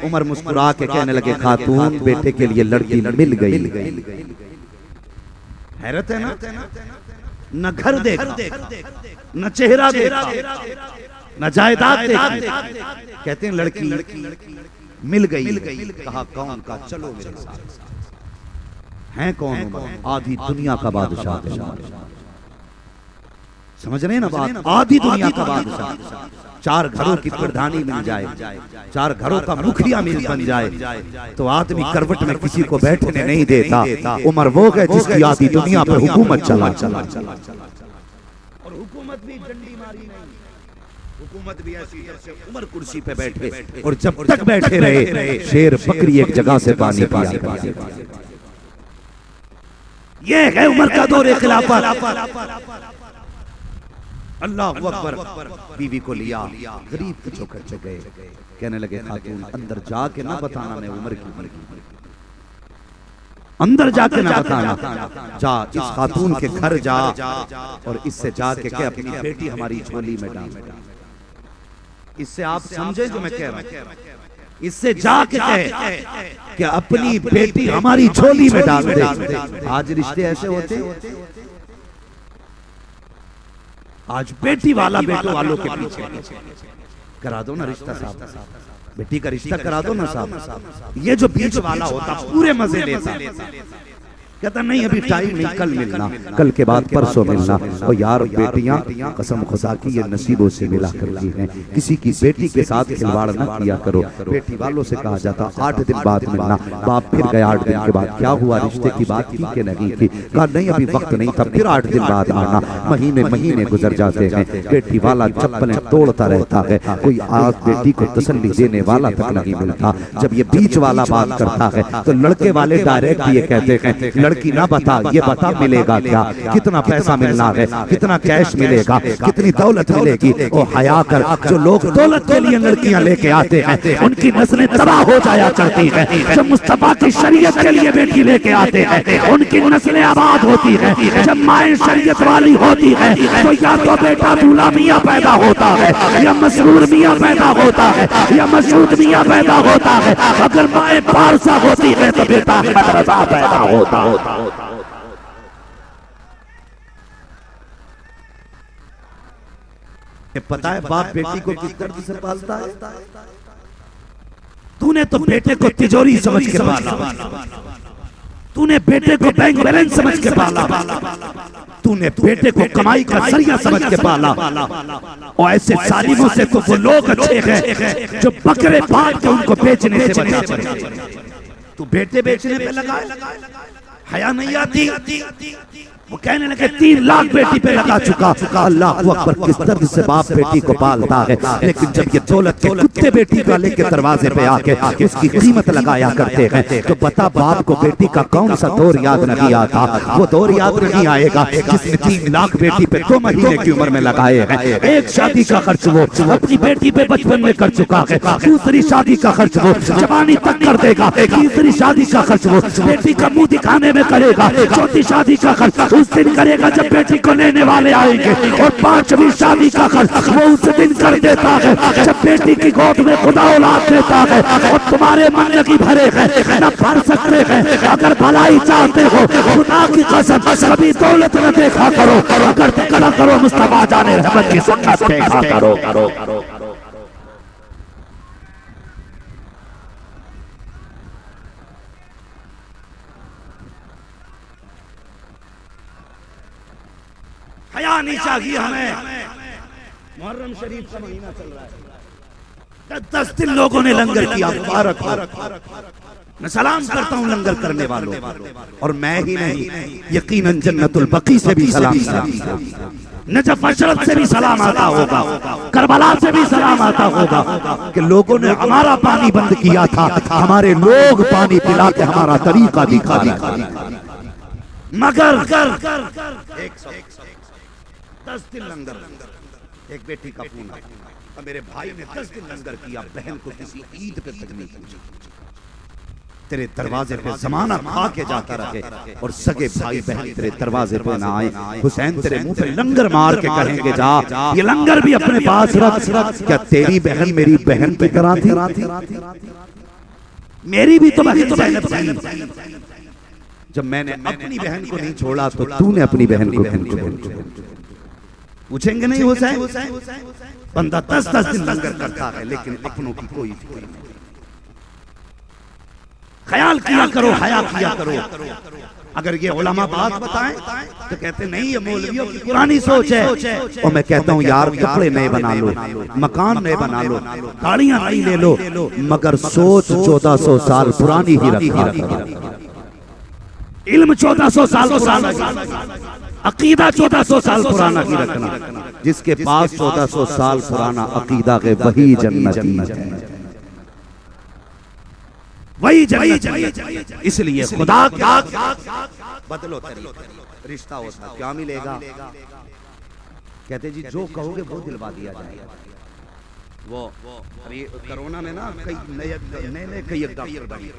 उमर मुस्कुरा के कहने लगे खातून बेटे के लिए लड़की मिल गई। हैरत है ना, न घर देखा, न चेहरा देखा, न जायदाद देखा, कहते हैं लड़की मिल गई। कहा कौन? का चलो मेरे साथ। हैं कौन? आधी दुनिया का बादशाह। समझ रहे हैं ना बात? आधी दुनिया का बादशाह, 4 घरों की प्रधानी मिल जाए, 4 घरों का मुखिया बन जाए तो आदमी करवट में किसी को बैठने नहीं देता। उमर वो गए जिसकी आधी दुनिया पे हुकूमत चला। और हुकूमत भी डंडी मारी नहीं, हुकूमत भी ऐसी जैसे उमर कुर्सी पे बैठे, और जब तक बैठे रहे शेर बकरी एक जगह से पानी पिया। ये है उमर का दौर खिलाफत। अल्लाह अकबर। बीवी को लिया, गरीब के चौखट से गए, कहने लगे खातून अंदर जाके ना बताना मैं उम्र की, अंदर जाके ना बताना, जा इस खातून के घर जा और इससे जाके कह अपनी बेटी हमारी झोली में डाल। इससे आप समझे जो मैं कह रहा हूं, इससे जाके कहे कि अपनी बेटी हमारी झोली में डाल दे। आज रिश्ते ऐसे होते, आज बेटी वाला बेटों वालों के पीछे करा दो ना रिश्ता साहब, बेटी का रिश्ता करा दो ना साहब। ये जो बीच वाला होता पूरे मजे लेता, कहता नहीं अभी टाइम नहीं, कल मिलना, कल के बाद परसों मिलना। और यार बेटियां कसम खुदा की ये नसीबों से मिला करती हैं, किसी की बेटी के साथ खिलवाड़ न किया करो। बेटी वालों से कहा जाता 8 दिन बाद मिलना, बाप फिर गया 8 दिन के बाद, क्या हुआ रिश्ते की बात की कि नहीं की, कहा नहीं अभी वक्त नहीं था, फिर 8 दिन बाद आना। महीने महीने गुजर जाते हैं, बेटी वाला चप्पलें तोड़ता रहता है, कोई आज बेटी को तसल्ली देने वाला तक नहीं मिलता। जब ये बीच वाला बात करता है तो लड़के वाले डायरेक्ट ये कहते हैं लड़की ना बता, ये बता मिलेगा क्या, कितना पैसा मिलना है, कितना कैश मिलेगा, कितनी दौलत मिलेगी। ओ हया कर, जो लोग दौलत के लिए लड़कियां लेके आते हैं उनकी नस्लें तबाह हो जाया करती है। जब मुस्तफा की शरीयत के लिए बेटी लेके आते हैं उनकी नस्लें आबाद होती है। जब माए शरीयत वाली होती है तो या तो बेटा दूल्हा मियाँ पैदा होता है, या मसरूर मियाँ पैदा होता है, या मसूद मियाँ पैदा होता है। अगर माए पारसा होती है तो बेटा मदरसा पैदा होता है। पता है बाप बेटी को किस दर्द से पालता है? तूने तो बेटे को तिजोरी समझ के पाला, तूने बेटे को बैंक बैलेंस समझ के पाला, तूने बेटे को कमाई का जरिया समझ के पाला। और ऐसे सालिमों से तो वो लोग अच्छे हैं जो बकरे पाल के उनको बेचने से बचा। तू बेटे बेचने पे लगा, हया नहीं आती। वो कहने लगे 3 लाख बेटी पे लगा चुका। अल्लाह अकबर, किस दर्द से बाप बेटी को पालता है। लेकिन जब ये दौलत के कुत्ते बेटी को लेके दरवाजे पे आके उसकी कीमत लगाया करते हैं तो बता बाप को बेटी का कौन सा दौर याद नहीं आता। वो दौर याद नहीं आएगा जिसने 3 लाख बेटी पे 2 महीने की उम्र में लगाए हैं। एक शादी का खर्च वो अपनी बेटी पे बचपन में कर चुका है, दूसरी शादी का खर्च वो जवानी तक कर देगा, तीसरी शादी का खर्च वो बेटी का मुंह दिखाने में करेगा, चौथी शादी का खर्च उस दिन करेगा जब बेटी को लेने वाले आएंगे, और 5वीं शादी का खर्च वो उस दिन कर देता है जब बेटी की गोद में खुदा औलाद देता है। और तुम्हारे मन लगी भरे हैं न भर सकते हैं। अगर भलाई चाहते हो खुदा की कसम कभी दौलत न देखा करो, अगर तकड़ा करो मुस्तफा जाने रहमत की सुन्नत देखा करो। हया नहीं चाहिए हमें। मुहर्रम शरीफ का महीना चल रहा है, 10 दिन लोगों ने लंगर किया, मुबारक हो। मैं सलाम करता हूँ लंगर करने वालों, और मैं ही नहीं यकीनन जन्नतुल बकी से भी सलाम, नजफ अशरफ से भी सलाम आता होगा, करबला से भी सलाम आता होगा कि लोगों ने हमारा पानी बंद किया था, हमारे लोग पानी पिला के हमारा तरीका दिखा। मगर 10 दिन लंगर, एक बेटी का फोन आया, मेरे भाई ने 10 दिन लंगर किया, बहन को किसी ईद पे तक नहीं पूछी। तेरे दरवाजे पे जमाना खा के जाता रहे और सगे भाई बहन तेरे दरवाजे पे ना आए। हुसैन तेरे मुंह पे लंगर मार के कहेंगे जा ये लंगर भी अपने पास रख। क्या तेरी बहन मेरी बहन की तरह थी? मेरी भी तो बहन थी। जब मैंने अपनी बहन को नहीं छोड़ा तो तूने अपनी बहन को पूछेंगे नहीं हुसैन? बंदा 10-10 दिन लंगर करता है लेकिन अपनों की कोई फिक्र नहीं। ख्याल किया करो, हया किया करो। अगर ये उलमा बात बताएं तो कहते नहीं ये मौलवियों की पुरानी सोच है। और मैं कहता हूँ यार कपड़े नए बना लो, मकान नए बना लो, गाड़ियां नई ले लो, मगर सोच 1400 साल पुरानी ही रखना। इल्म 1400 साल पुराना, अकीदा 1400 साल पुराना ही रखना। जिसके पास 1400 साल पुराना अकीदा है वही जन्नती है, वही जन्नत। इसलिए खुदा क्या बदलो रिश्ता होता क्या मिलेगा? कहते जी जो कहोगे वो दिलवा दिया जाएगा। वो अभी कोरोना में ना कई नए कई डॉक्टर बने,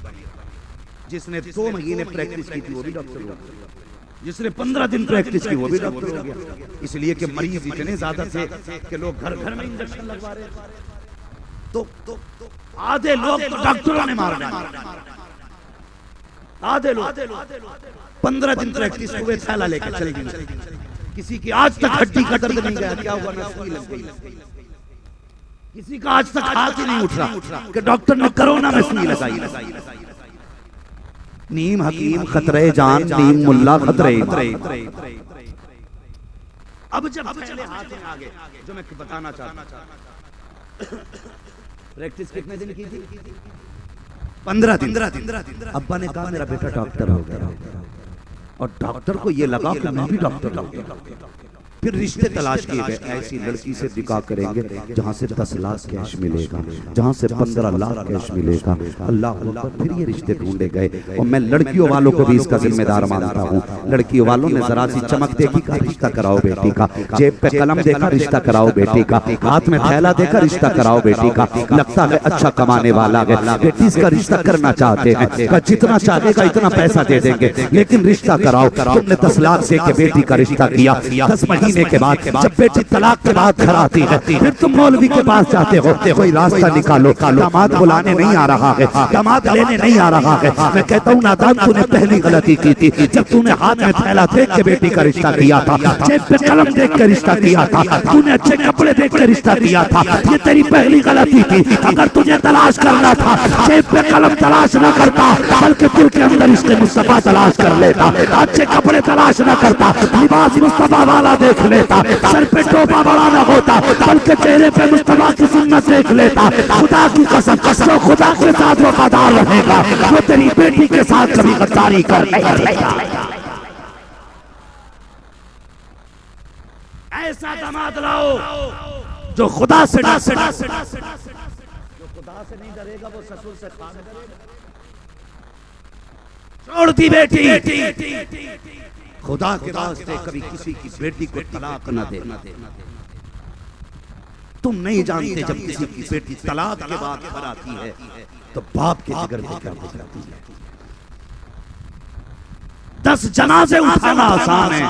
जिसने 2 महीने प्रैक्टिस की थी वो भी डॉक्टर हो गया, जिसने 15 दिन प्रैक्टिस की वो भी डॉक्टर हो गया। इसलिए कि मरीज इतने ज्यादा थे कि लोग घर घर में इंजेक्शन लगवा रहे थे। तो आधे लोग तो डॉक्टरों ने मार डाले, आधे लोग 15 दिन प्रैक्टिस हुए थैला लेकर चल गए। किसी की आज तक हड्डी का दर्द नहीं गया, क्या हुआ ना सुई लग गई। किसी का आज तक हाथ ही नहीं उठ रहा कि डॉक्टर ने कोरोना में सुई लगाई। नीम हकीम खतरे जान, नीम मुल्ला खतरे। अब जब पहले हाथ में आ गए, जो मैं बताना चाहता, प्रैक्टिस कितने दिन की थी? 15 दिन। अब्बा ने कहा मेरा बेटा डॉक्टर हो गया, और डॉक्टर को ये लगा कि मैं भी डॉक्टर हो गया। फिर रिश्ते तलाश किए गए, ऐसी लड़की से निकाह करेंगे जहाँ से 10 लाख कैश मिलेगा, जहाँ से 15 लाख कैश मिलेगा। अल्लाह अकबर। फिर ये रिश्ते ढूंढे गए, और मैं लड़कियों वालों को भी इसका जिम्मेदार मानता हूँ। लड़कियों वालों ने जरा सी चमक देखी का रिश्ता कराओ बेटी का, जेब पे कलम देखा रिश्ता कराओ बेटी का, हाथ में थैला देखा रिश्ता कराओ बेटी का, लगता है अच्छा कमाने वाला है, बेटी इसका रिश्ता करना चाहते हैं, जितना चाहेगा इतना पैसा दे देंगे, लेकिन रिश्ता कराओ। तुमने 10 लाख दे के बेटी का रिश्ता किया, 10 महीने के बाद जब बेटी तलाक के बाद घर आती है, फिर तुम मौलवी के पास जाते हो, कोई रास्ता निकालो, दामाद बुलाने नहीं आ रहा है, दामाद लेने नहीं आ रहा है। मैं कहता हूँ नादान, तूने पहली गलती की थी जब तूने हाथ में थैला देख के बेटी का रिश्ता किया था, जेब पे कलम देख के रिश्ता किया था, तूने अच्छे कपड़े देख के रिश्ता किया था। ये तेरी पहली गलती थी। अगर तुझे तलाश करना था, जेब पे कलम तलाश न करता, बल्कि दिल के अंदर इसके मुस्तफा तलाश कर लेता, अच्छे कपड़े तलाश न करता, लिबास मुस्तफा वाला देख लेता, सर पे टोपा बड़ा न होता, बल्कि चेहरे पे मुस्तफा की सुन्नत देख लेता। खुदा की कसम, जो खुदा के साथ वफादार रहेगा, वो तेरी बेटी के साथ कभी गद्दारी कर नहीं रहेगा। ऐसा दामाद लाओ जो खुदा से डरे, जो खुदा से नहीं डरेगा वो ससुर से खास डरेगा। छोड़ दी बेटी, खुदा के वास्ते कभी किसी की बेटी को तलाक न दे। तुम नहीं जानते जब किसी की बेटी तलाक के बाद घर आती है तो बाप के जिगर पे क्या गुजरती है। 10 जनाजे उठाना आसान है,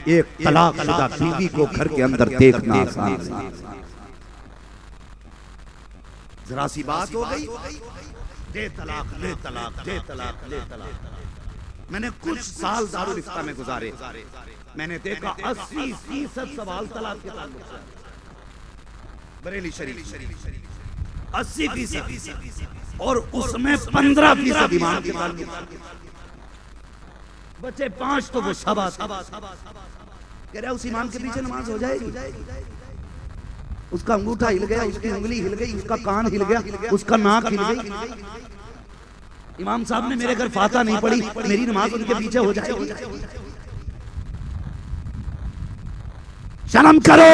एक तलाकशुदा बीवी को घर के अंदर देखना आसान है। जरा सी बात हो गई, दे तलाक, ले तलाक, दे तलाक, ले तलाक। मैंने कुछ साल दारुल इफ्ता में गुजारे, मैंने देखा 80% सवाल तलाक के ताल्लुक से। बरेली शरीफ 80%, और उसमें 15% ईमान के ताल्लुक से। बचे 5 तो वो शबा कह रहा, उस ईमान के पीछे नमाज हो जाएगी। उसका अंगूठा हिल गया, उसकी उंगली हिल गई, उसका कान हिल गया, उसका नाक हिल गई। इमाम साहब ने मेरे घर फाता नहीं पड़ी, मेरी नमाज उनके पीछे हो जाएगी। शर्म करो,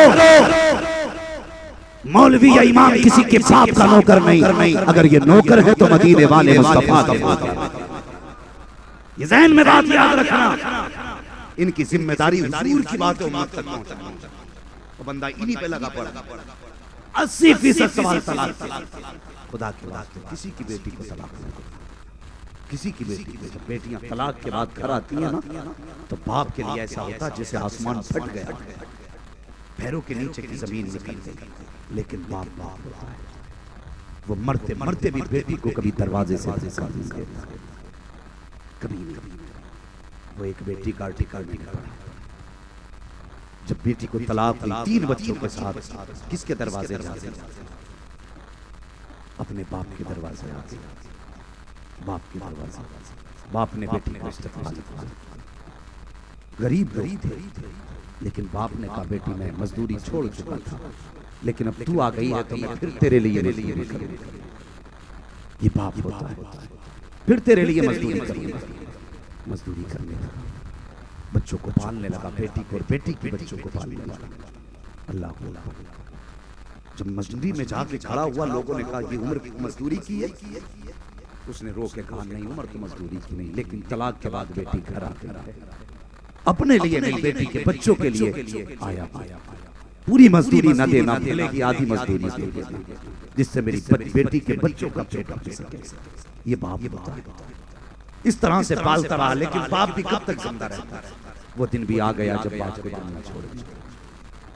मौलवी या इमाम किसी के बाप का नौकर नहीं। अगर ये नौकर है तो मदीने वाले मुस्तफा का। ये ज़हन में बात याद रखना, इनकी जिम्मेदारी हुजूर की बात उम्मत तक पहुंचाना। तो बंदा इन्हीं पे लगा पड़ा। 80% सवाल तलाक। खुदा के वास्ते किसी की बेटी को तलाक नहीं दो, किसी की बेटी को। जब बेटियां तलाक के बाद घर आती हैं ना, तो बाप के लिए ऐसा होता जैसे आसमान फट गया, पैरों के नीचे की जमीन निकल गई। लेकिन बाप बाप होता है, वो मरते मरते भी बेटी को कभी दरवाजे से कभी नहीं। वो एक बेटी का आर्टिकल नहीं पड़ा। जब बेटी को तलाक हुई 3 बच्चों के साथ, किसके दरवाजे जाते? अपने बाप के दरवाजे आते, बाप के दरवाजे। बाप ने बेटी को इस्तेमाल किया। गरीब थे, लेकिन बाप ने कहा बेटी मैं मजदूरी छोड़ चुका था, लेकिन अब तू आ गई है तो मैं फिर तेरे लिए ये बाप होता है, फिर तेरे लिए मजदूरी करने लगा, बच्चों को पालने लगा, बेटी को और बेटी के बच्चों को पालने लगा। अल्लाह बोला, जब मजदूरी में जाके खड़ा हुआ, लोगों ने कहा ये उम्र की मजदूरी की है। उसने रो के कहा नहीं, उम्र की मजदूरी की नहीं, लेकिन तलाक के बाद बेटी घर आ गई है, अपने लिए नहीं बेटी के बच्चों के लिए आया। पूरी मजदूरी न देना, मिलेगी आधी मजदूरी, जिससे मेरी बेटी के बच्चों का पेट भर सके। ये बाप होता है, इस तरह से पालता रहा। लेकिन बाप भी कब तक जिंदा रहता है? वो दिन भी आ गया जब बाप को दुनिया छोड़ दी।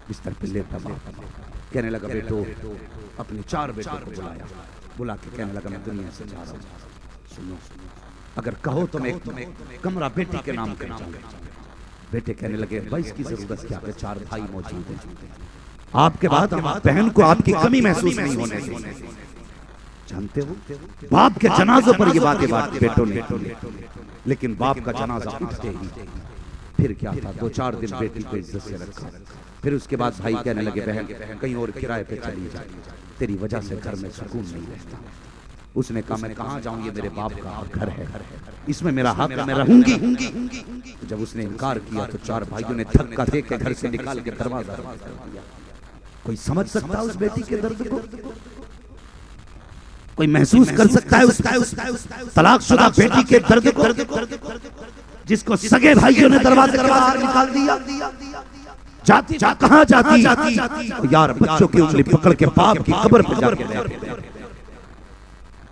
बिस्तर पे लेटा बाप कहने लगा बेटो, अपने 4 बेटों को बुला के कहने लगा मैं दुनिया से जा रहा हूँ, सुनो, अगर कहो तो मैं कमरा बेटी के नाम कर जाऊंगा। बेटे कहने लगे भाई इसकी जरूरत क्या है, 4 भाई मौजूद हैं, आपके बाद बहन को आपकी कमी महसूस नहीं होने देंगे। जानते हो, बाप के जनाजों पर ये बातें बेटों ने, लेकिन बाप का जनाजा उठते ही फिर क्या था, 2-4 दिन बेटी को इज्जत से रखा। फिर उसके बाद भाई कहने लगे बहन कहीं और किराए पे चली जा, तेरी वजह से घर में सुकून नहीं रहता। उसने कहा मैं कहाँ जाऊं, ये मेरे बाप का घर है, इसमें मेरा हक है, मैं रहूंगी। जब उसने इनकार किया तो 4 भाइयों ने धक्का दे के घर से निकाल के दरवाजा कर दिया। कोई समझ सकता है उस बेटी के दर्द को? कोई महसूस कर सकता है उस तलाकशुदा बेटी के दर्द को, जिसको सगे भाइयों ने दरवाजे के बाहर निकाल दिया? जाती कहाँ जाती यार, बच्चों की उंगली पकड़ के बाप की कब्र पर जाके बैठे।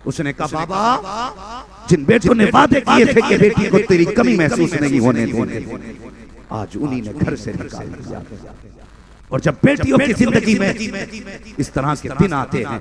उसने कहा बाबा, जिन बेटों ने वादे किए थे कि बेटी को तेरी कमी महसूस नहीं होने देंगे, आज उन्हीं ने घर से निकाल दिया। और जब बेटियों की जिंदगी में इस तरह के दिन आते हैं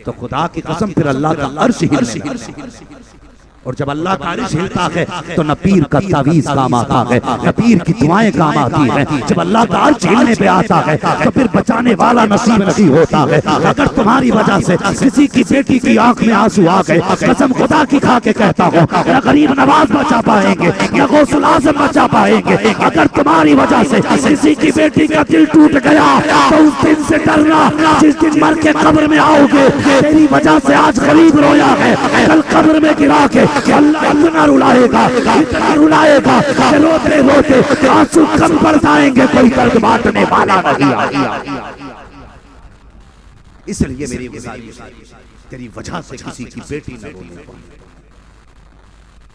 तो खुदा की कसम फिर अल्लाह का अर्श हिलने लगता है। और जब अल्लाह का अर्श हिलता है तो न पीर का तावीज काम आता है, न पीर की दुआएं काम आती हैं। जब अल्लाह का अर्श हिलने पे आता है तो फिर बचाने वाला नसीब नहीं होता है। अगर तुम्हारी वजह से किसी की बेटी की आंख में आंसू आ गए, कसम खुदा की खा के कहता हूँ, न गरीब नवाज बचा पाएंगे न गौसुल आजम बचा पाएंगे। अगर तुम्हारी वजह से किसी की बेटी का दिल टूट गया तो उस दिन से डरना जिस दिन मर के कब्र में आओगे। तेरी वजह से आज गरीब रोया है, कल कब्र में गिरा के अल्लाह इतना रुलाएगा कि रोते रोते आंसू कम पड़ जाएंगे, कोई दर्द बांटने वाला नहीं आएगा। इसलिए मेरी गुजारिश, तेरी वजह से किसी की बेटी न रोने पाए,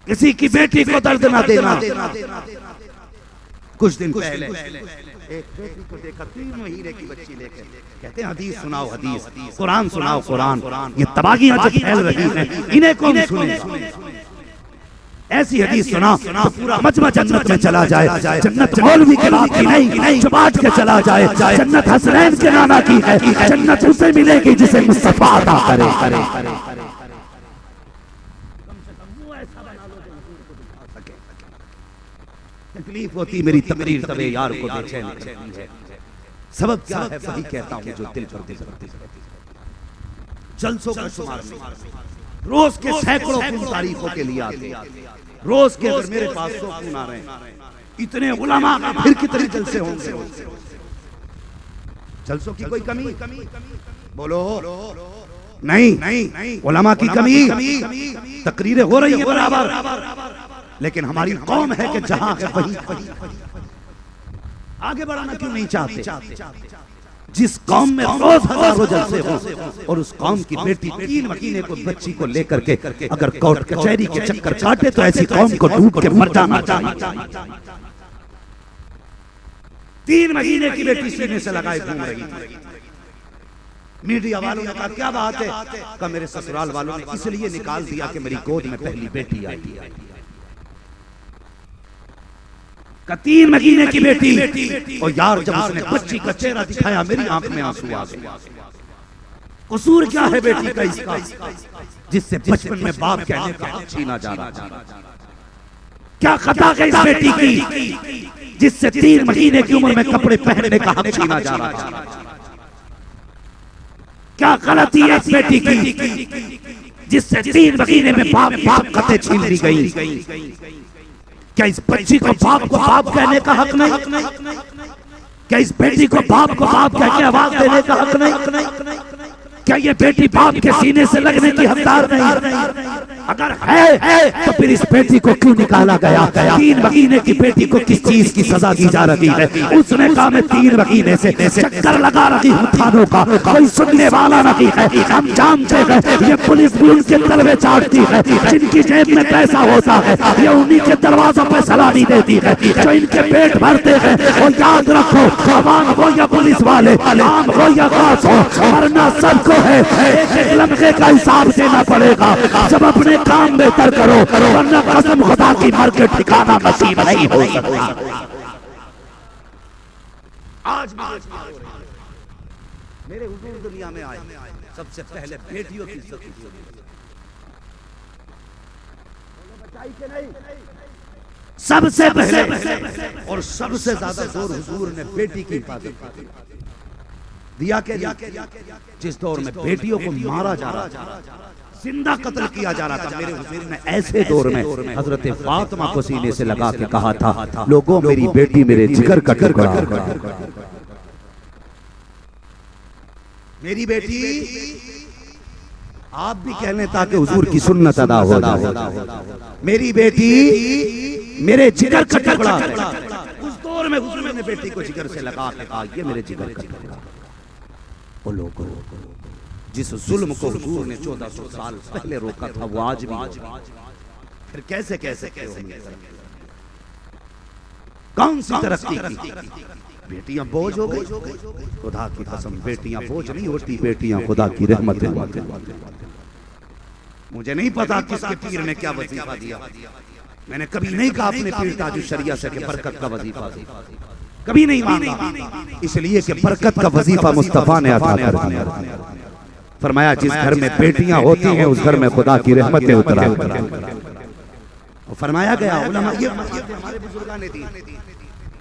किसी की बेटी को दर्द न देना। कुछ दिन पहले एक बेटी को देखा, 3 महीने की बच्ची लेकर, कहते हैं हदीस सुनाओ हदीस, कुरान सुनाओ कुरान। ये तबागियां जो फैल रही हैं इन्हें कौन सुने? ऐसी हदीस सुना तो पूरा मजमा जन्नत में चला जाए। जन्नत मौलवी के नाम की नहीं, जो बांट के चला जाए। जन्नत हसनैन के नाना की है, जन्नत उसे मिलेगी जिसे मुस्तफा अता करे। तकलीफ होती मेरी तकरीर तबे यार को बेचैन करती है। सबब क्या है वही कहता हूँ जो दिल पर गुजरती है। जलसों का शुमार रोज के सैकड़ों खून तारीफों के लिए आते, रोज के अगर मेरे पास 100 खून आ रहे हैं, इतने उलमा फिर कितने जलसे होंगे? जलसों की कोई कमी बोलो नहीं, उलमा की कमी। तकरीरें हो रही है बराबर, लेकिन हमारी कौम है कि जहां है वहीं आगे बढ़ाना क्यों नहीं चाहते? जिस कौम में रोज हजारों जलसे हो और उस कौम की बेटी 3 महीने को बच्ची को लेकर के अगर कोर्ट कचहरी के चक्कर काटे तो ऐसी कौम को डूब के मर जाना चाहिए। 3 महीने की बेटी सीने से लगाए घूम रही थी। मीडिया वालों ने कहा क्या बात है? कहा मेरे ससुराल वालों ने इसलिए निकाल दिया कि मेरी गोद में पहली बेटी आई। 3 महीने की बेटी। और यार जब उसने बच्ची का चेहरा दिखाया मेरी आंख में आंसू आ गए। कसूर क्या है बेटी का इसका, जिससे बचपन में बाप कहने का हक छीना जा रहा था? क्या खता है इस बेटी की जिससे 3 महीने की उम्र में कपड़े पहनने का हक छीना जा रहा था? क्या गलती है इस बेटी की जिससे 3 महीने में बाप कते छीन ली गई? क्या इस बच्ची को बाप कहने का हक नहीं? क्या इस बेटी को बाप कह के आवाज देने का हक नहीं? क्या ये बेटी बाप के सीने से लगने की हकदार नहीं? अगर है तो फिर इस बेटी को क्यों निकाला गया? 3 महीने की बेटी को किस चीज की सजा दी जा रही है? उसने कहा मैं 3 महीने से चक्कर लगा रही हूँ थानों का, कोई सुनने वाला नहीं है। हम जानते हैं ये पुलिस भी उनके तलवे चाटती है, जिनकी जेब में पैसा होता है ये उन्हीं के दरवाजों पर सलामी देती है, जो इनके पेट भरते हैं। और याद रखो, आवाम हो या पुलिस वाले, आम हो या खास हो, मरना सबको है। एक लम्हे का हिसाब देना पड़ेगा। जब अपने काम बेहतर करो, वरना कसम खुदा की मर के ठिकाना नसीब नहीं हो सकता। आज मेरे हुजूर दुनिया में आए, सबसे पहले बेटियों की इज्जत की, सबसे पहले और सबसे ज्यादा जोर हुजूर ने बेटी की हिफाजत दिया। के जिस दौर में बेटियों को मारा जा रहा था, जिंदा कत्ल किया जा रहा था। मेरे हुजूर ने ऐसे दौर में हजरत फातिमा को सीने से लगा के कहा था, लोगों मेरी बेटी मेरे जिगर का टुकड़ा, मेरी बेटी। आप भी कह लें ताकि हुजूर की सुन्नत अदा हो जाए, मेरी बेटी मेरे जिगर का टुकड़ा। उस दौर में हुजूर ने बेटी को जिगर से लगा के कहा, ये मेरे जिगर का टुकड़ा। वो लोग जिस जुल्म को हुजूर ने 1400 साल पहले रोका था वो आज भी, फिर कैसे कैसे कौन सी तरक्की की? बेटियां बोझ हो गई। खुदा की कसम बेटियां बोझ नहीं होती, बेटियां खुदा की रहमत है। मुझे नहीं पता किसके पीर ने क्या वजीफा दिया, मैंने कभी नहीं कहा अपने पीर ताजुल शरिया से कि बरकत का वजीफा दे, कभी नहीं मांगा, इसलिए कि बरकत का वजीफा मुस्तफा ने अता कर दिया। फरमाया जिस घर में बेटियां होती हैं उस घर में खुदा की रहमतें उतरा। फरमाया गया उलमा, ये हमारे बुजुर्गों ने दी।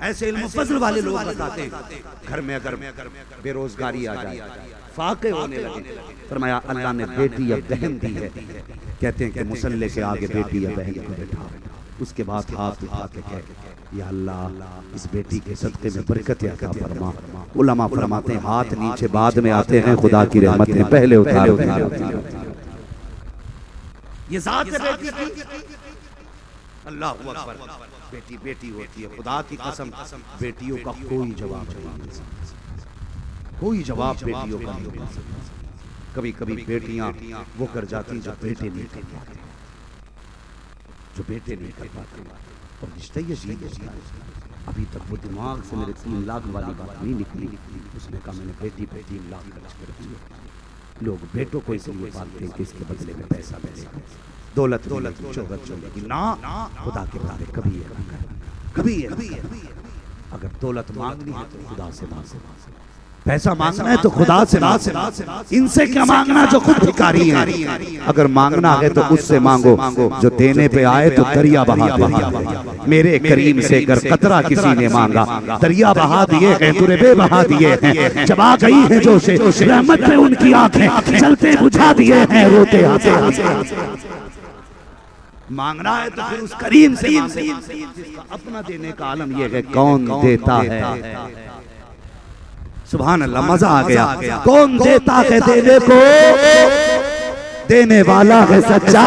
ऐसे इल्म फज़ल वाले लोग बताते हैं घर में अगर बेरोजगारी आ जाए, फाके होने लगे, फरमाया अल्लाह ने बेटी या बहन दी है। कहते हैं कि मुसल्ले के आगे बेटी या बहन को बैठा, उसके बाद हाथ उठा के कहे या अल्लाह इस बेटी के सदक़े में बरकत अता फरमा। उलमा फरमाते हैं हाथ नीचे बाद में आते हैं, खुदा की रहमत में पहले उतार होती है। ये ज़ात है बेटी की। अल्लाह हू अकबर। बेटी बेटी होती है, खुदा की कसम बेटियों का कोई जवाब नहीं, कोई जवाब बेटियों का नहीं। कभी कभी बेटियां वो कर जाती जो बेटे नहीं कर पाते, जो बेटे नहीं कर पाते। और रिश्ता ये अजीब होता है। अभी तक वो दिमाग से मेरे 3 लाख वाली बात नहीं निकली। उसने कहा मैंने बेटी पे 3 लाख खर्च कर दिए। लोग बेटों को इसलिए पालते हैं कि इसके बदले में पैसा मिलेगा, दौलत शोहरत चलेगी। ना, खुदा के बारे कभी ये ना करना, कभी ये। अगर दौलत मांगनी है तो खुदा से मांगो, पैसा मांगना है तो खुदा से मांगो। इनसे क्या मांगना जो खुद भिखारी हैं। अगर मांगना है तो उससे मांगो जो देने पे आए तो दरिया बहा दे। मेरे करीम से अगर कतरा किसी ने मांगा, दरिया बहा दिए हैं, तुरबे बहा दिए हैं। जब आ गई है जो से रहमत पे उनकी आंखें चलते बुझा दिए हैं, रोते आते। मांगना है तो फिर उस करीम से मांगो जिसका अपना देने का आलम यह है कौन देता है। सुभान अल्लाह, मजा आ गया। कौन देता है देने को, देने वाला है सच्चा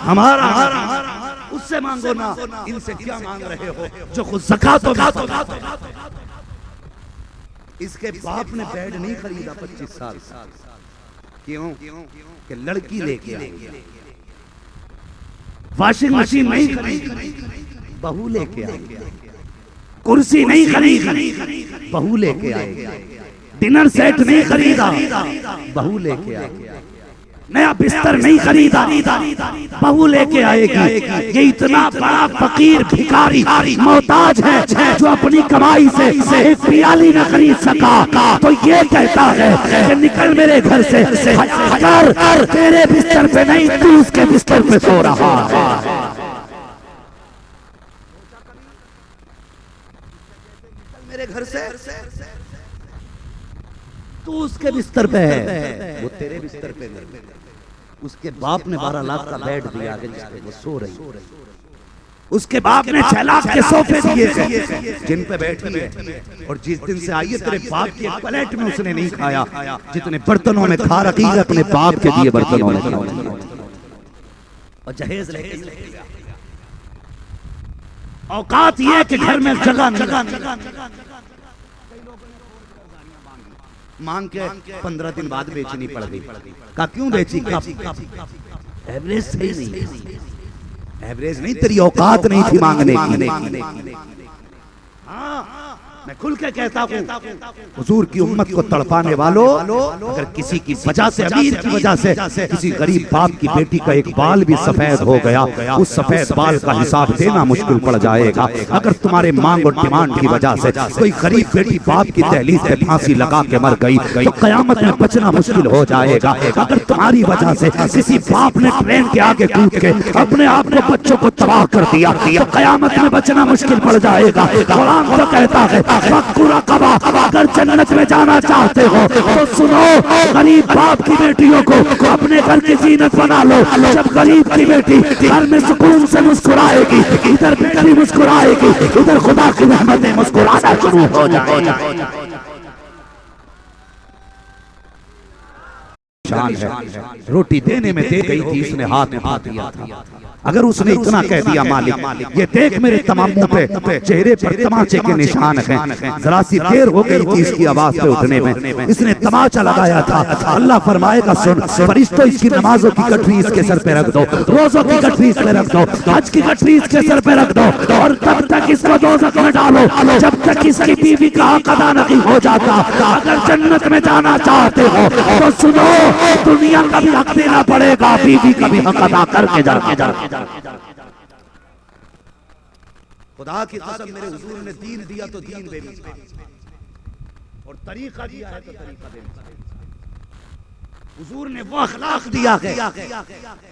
हमारा। उससे मांगो ना, इनसे क्या मांग रहे हो जो खुद ज़कात हो। इसके बाप ने बेड नहीं खरीदा 25 साल। क्यों? कि लड़की लेके आई। वॉशिंग मशीन नहीं खरीदी, बहू लेके आई। कुर्सी नहीं खरीदी, बहू लेके आई। डिनर सेट नहीं खरीदा, बहू लेके आई। नया बिस्तर नहीं खरीदा, बहू लेके आएगी। ये इतना बड़ा फकीर भिखारी मोहताज है जो अपनी कमाई से एक प्याली न खरीद सका, तो ये कहता है कि निकल मेरे घर से, अगर तेरे बिस्तर पे नहीं तू उसके बिस्तर पे सो रहा है। मेरे घर से तू उसके बिस्तर पे है, वो तेरे बिस्तर पे नहीं। उसके बाप ने 12 लाख का बेड दिया जिस पे वो सो रही। उसके बाप ने 6 लाख के सोफे दिए जिन पे बैठी है। और जिस दिन से आई है तेरे बाप के प्लेट में उसने नहीं खाया जितने बर्तनों में खा रखी है, अपने बाप के दिए बर्तनों में। और जहेज लेके औकात ये कि घर में जगह मांग के 15 दिन बाद बेचनी पड़ गई। का क्यों बेची? एवरेज सही नहीं, एवरेज नहीं, तेरी औकात नहीं थी मांगने की। हाँ, मैं खुल के कहता हूँ हुजूर की उम्मत को तड़पाने वालों, अगर किसी की वजह से, अमीर की वजह से किसी गरीब बाप की बेटी का एक बाल भी सफेद हो गया, उस सफेद बाल का हिसाब देना मुश्किल पड़ जाएगा। अगर तुम्हारे मांग और डिमांड की वजह से कोई गरीब बेटी बाप की दहलीज पे फांसी लगा के मर गई तो कयामत में बचना मुश्किल हो जाएगा। अगर तुम्हारी वजह से किसी बाप ने ट्रेन के आगे कूद के अपने आप को बच्चों को तबाह कर दिया तो कयामत में बचना मुश्किल पड़ जाएगा। कुरान तो कहता है फक्कु रक़बा, अगर जन्नत में जाना चाहते हो तो सुनो, गरीब बाप की बेटियों को अपने घर की जीनत बना लो। जब गरीब की बेटी घर में सुकून से मुस्कुराएगी, इधर बेटी मुस्कुराएगी, उधर खुदा की रहमतें मुस्कुराना शुरू हो जाएगी। शान है, रोटी देने में दे गई थी, इसने हाथ उठा दिया था। अगर उसने इतना कह दिया, मालिक ये देख मेरे तमाम मुंह पे चेहरे पर तमाचे के निशान हैं, जरा सी देर हो गई थी इसकी आवाज पे उठने में, इसने तमाचा लगाया था। अल्लाह फरमाएगा, सुन फरिश्तों, इसकी नमाजों की गठरी इसके सर पे रख दो, रोजों की गठरी इस पे रख दो, हज की गठरी इसके सर पे रख दो, और तब तक इसको दोज़ख में डालो जब तक इसकी बीवी का हक अदा नहीं हो जाता। अगर जन्नत में जाना चाहते हो तो सुनो, दुनिया का भी हक देना पड़ेगा, बीवी का भी हक अदा करके जाके। खुदा की कसम, मेरे हुजूर ने दीन दिया तो दीन बेमिसाल, और तरीका दिया है तो तरीका बेमिसाल। हुजूर ने वो अखलाक दिया है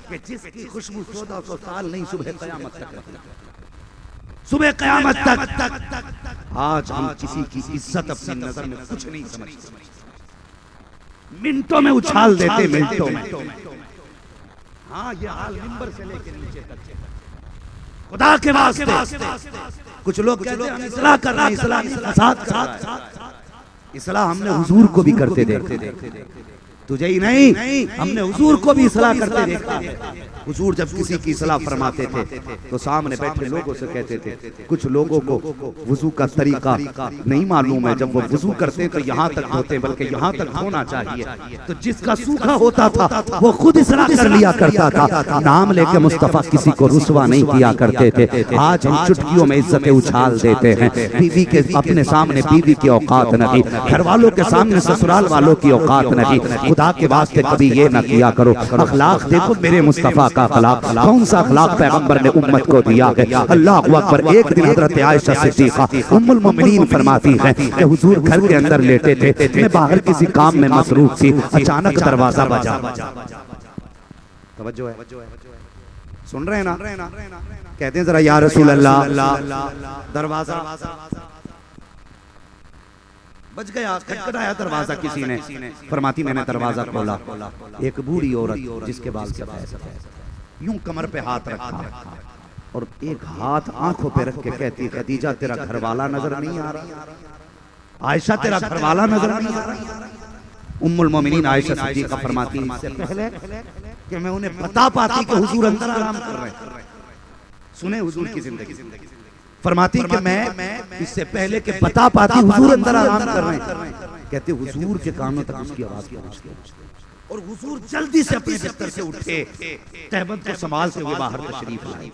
कि जिसकी खुशबू 1400 साल नहीं, सुबह क़यामत तक, सुबह क़यामत तक। आज हम किसी की इज्जत अपनी नजर में कुछ नहीं समझते, मिनटों में उछाल देते, मिनटों में। हाँ, ये हाल मिंबर से लेके नीचे तक। खुदा के वास्ते कुछ लोग कहते हैं हम इस्लाह कर रहे हैं, इस्लाह नहीं, फसाद कर रहे हैं। इस्लाह हमने हुजूर को भी करते देखे, तुझे ही नहीं, हमने हुजूर को भी इस्लाह करते देखा। हुजूर जब किसी की इस्लाह फरमाते थे तो सामने बैठे लोगों से कहते थे, कुछ लोगों को वुजू का तरीका नहीं मालूम है, जब वो वुजू करते तो यहाँ तक धोते, बल्कि यहाँ तक धोना चाहिए। तो जिसका सूखा होता था वो खुद इस्लाह कर लिया करता था, नाम लेके मुस्तफा किसी को रुसवा नहीं किया करते थे। आज हम चुटकियों में इज्जतें उछाल देते हैं। बीवी के अपने सामने बीवी की औकात नहीं, घर वालों के सामने ससुराल वालों की औकात नहीं। खुदा के वास्ते कभी ये न किया करो। अखलाक देखो मेरे मुस्तफा का अखलाक, कौन सा अखलाक पैगंबर ने उम्मत को दिया है। अल्लाह अकबर। एक दिन हजरत आयशा सिद्दीका उम्मुल मोमिनीन फरमाती हैं कि हुजूर घर के अंदर लेटे थे, मैं बाहर किसी काम में मसरूफ थी, अचानक दरवाजा बजा। तवज्जो है, सुन रहे हैं ना? कहते हैं जरा या रसूल अल्लाह, दरवाजा बज गया, खटखटाया दरवाजा किसी ने। फरमाती मैंने दरवाजा खोला, एक बूढ़ी औरत जिसके बाल सफेद, यूं कमर पे हाथ रखा और एक हाथ आंखों पे रख के कहती, खदीजा तेरा घरवाला नजर नहीं आ रहा, आयशा तेरा घरवाला नजर नहीं आ रहा। उम्मुल मोमिनीन आयशा सिद्दीका फरमाती, इससे पहले कि मैं उन्हें बता पाती कि हुजूर अंदर आराम कर रहे हैं, सुने हुजूर की जिंदगी। फरमाती कि मैं इससे पहले कि बता पाती हुजूर अंदर आराम कर रहे हैं, कहते हुजूर के कानों तक उसकी आवाज पहुंच गई और हुजूर जल्दी से अपने बिस्तर से उठे, तहबंद को संभालते हुए बाहर तशरीफ लाए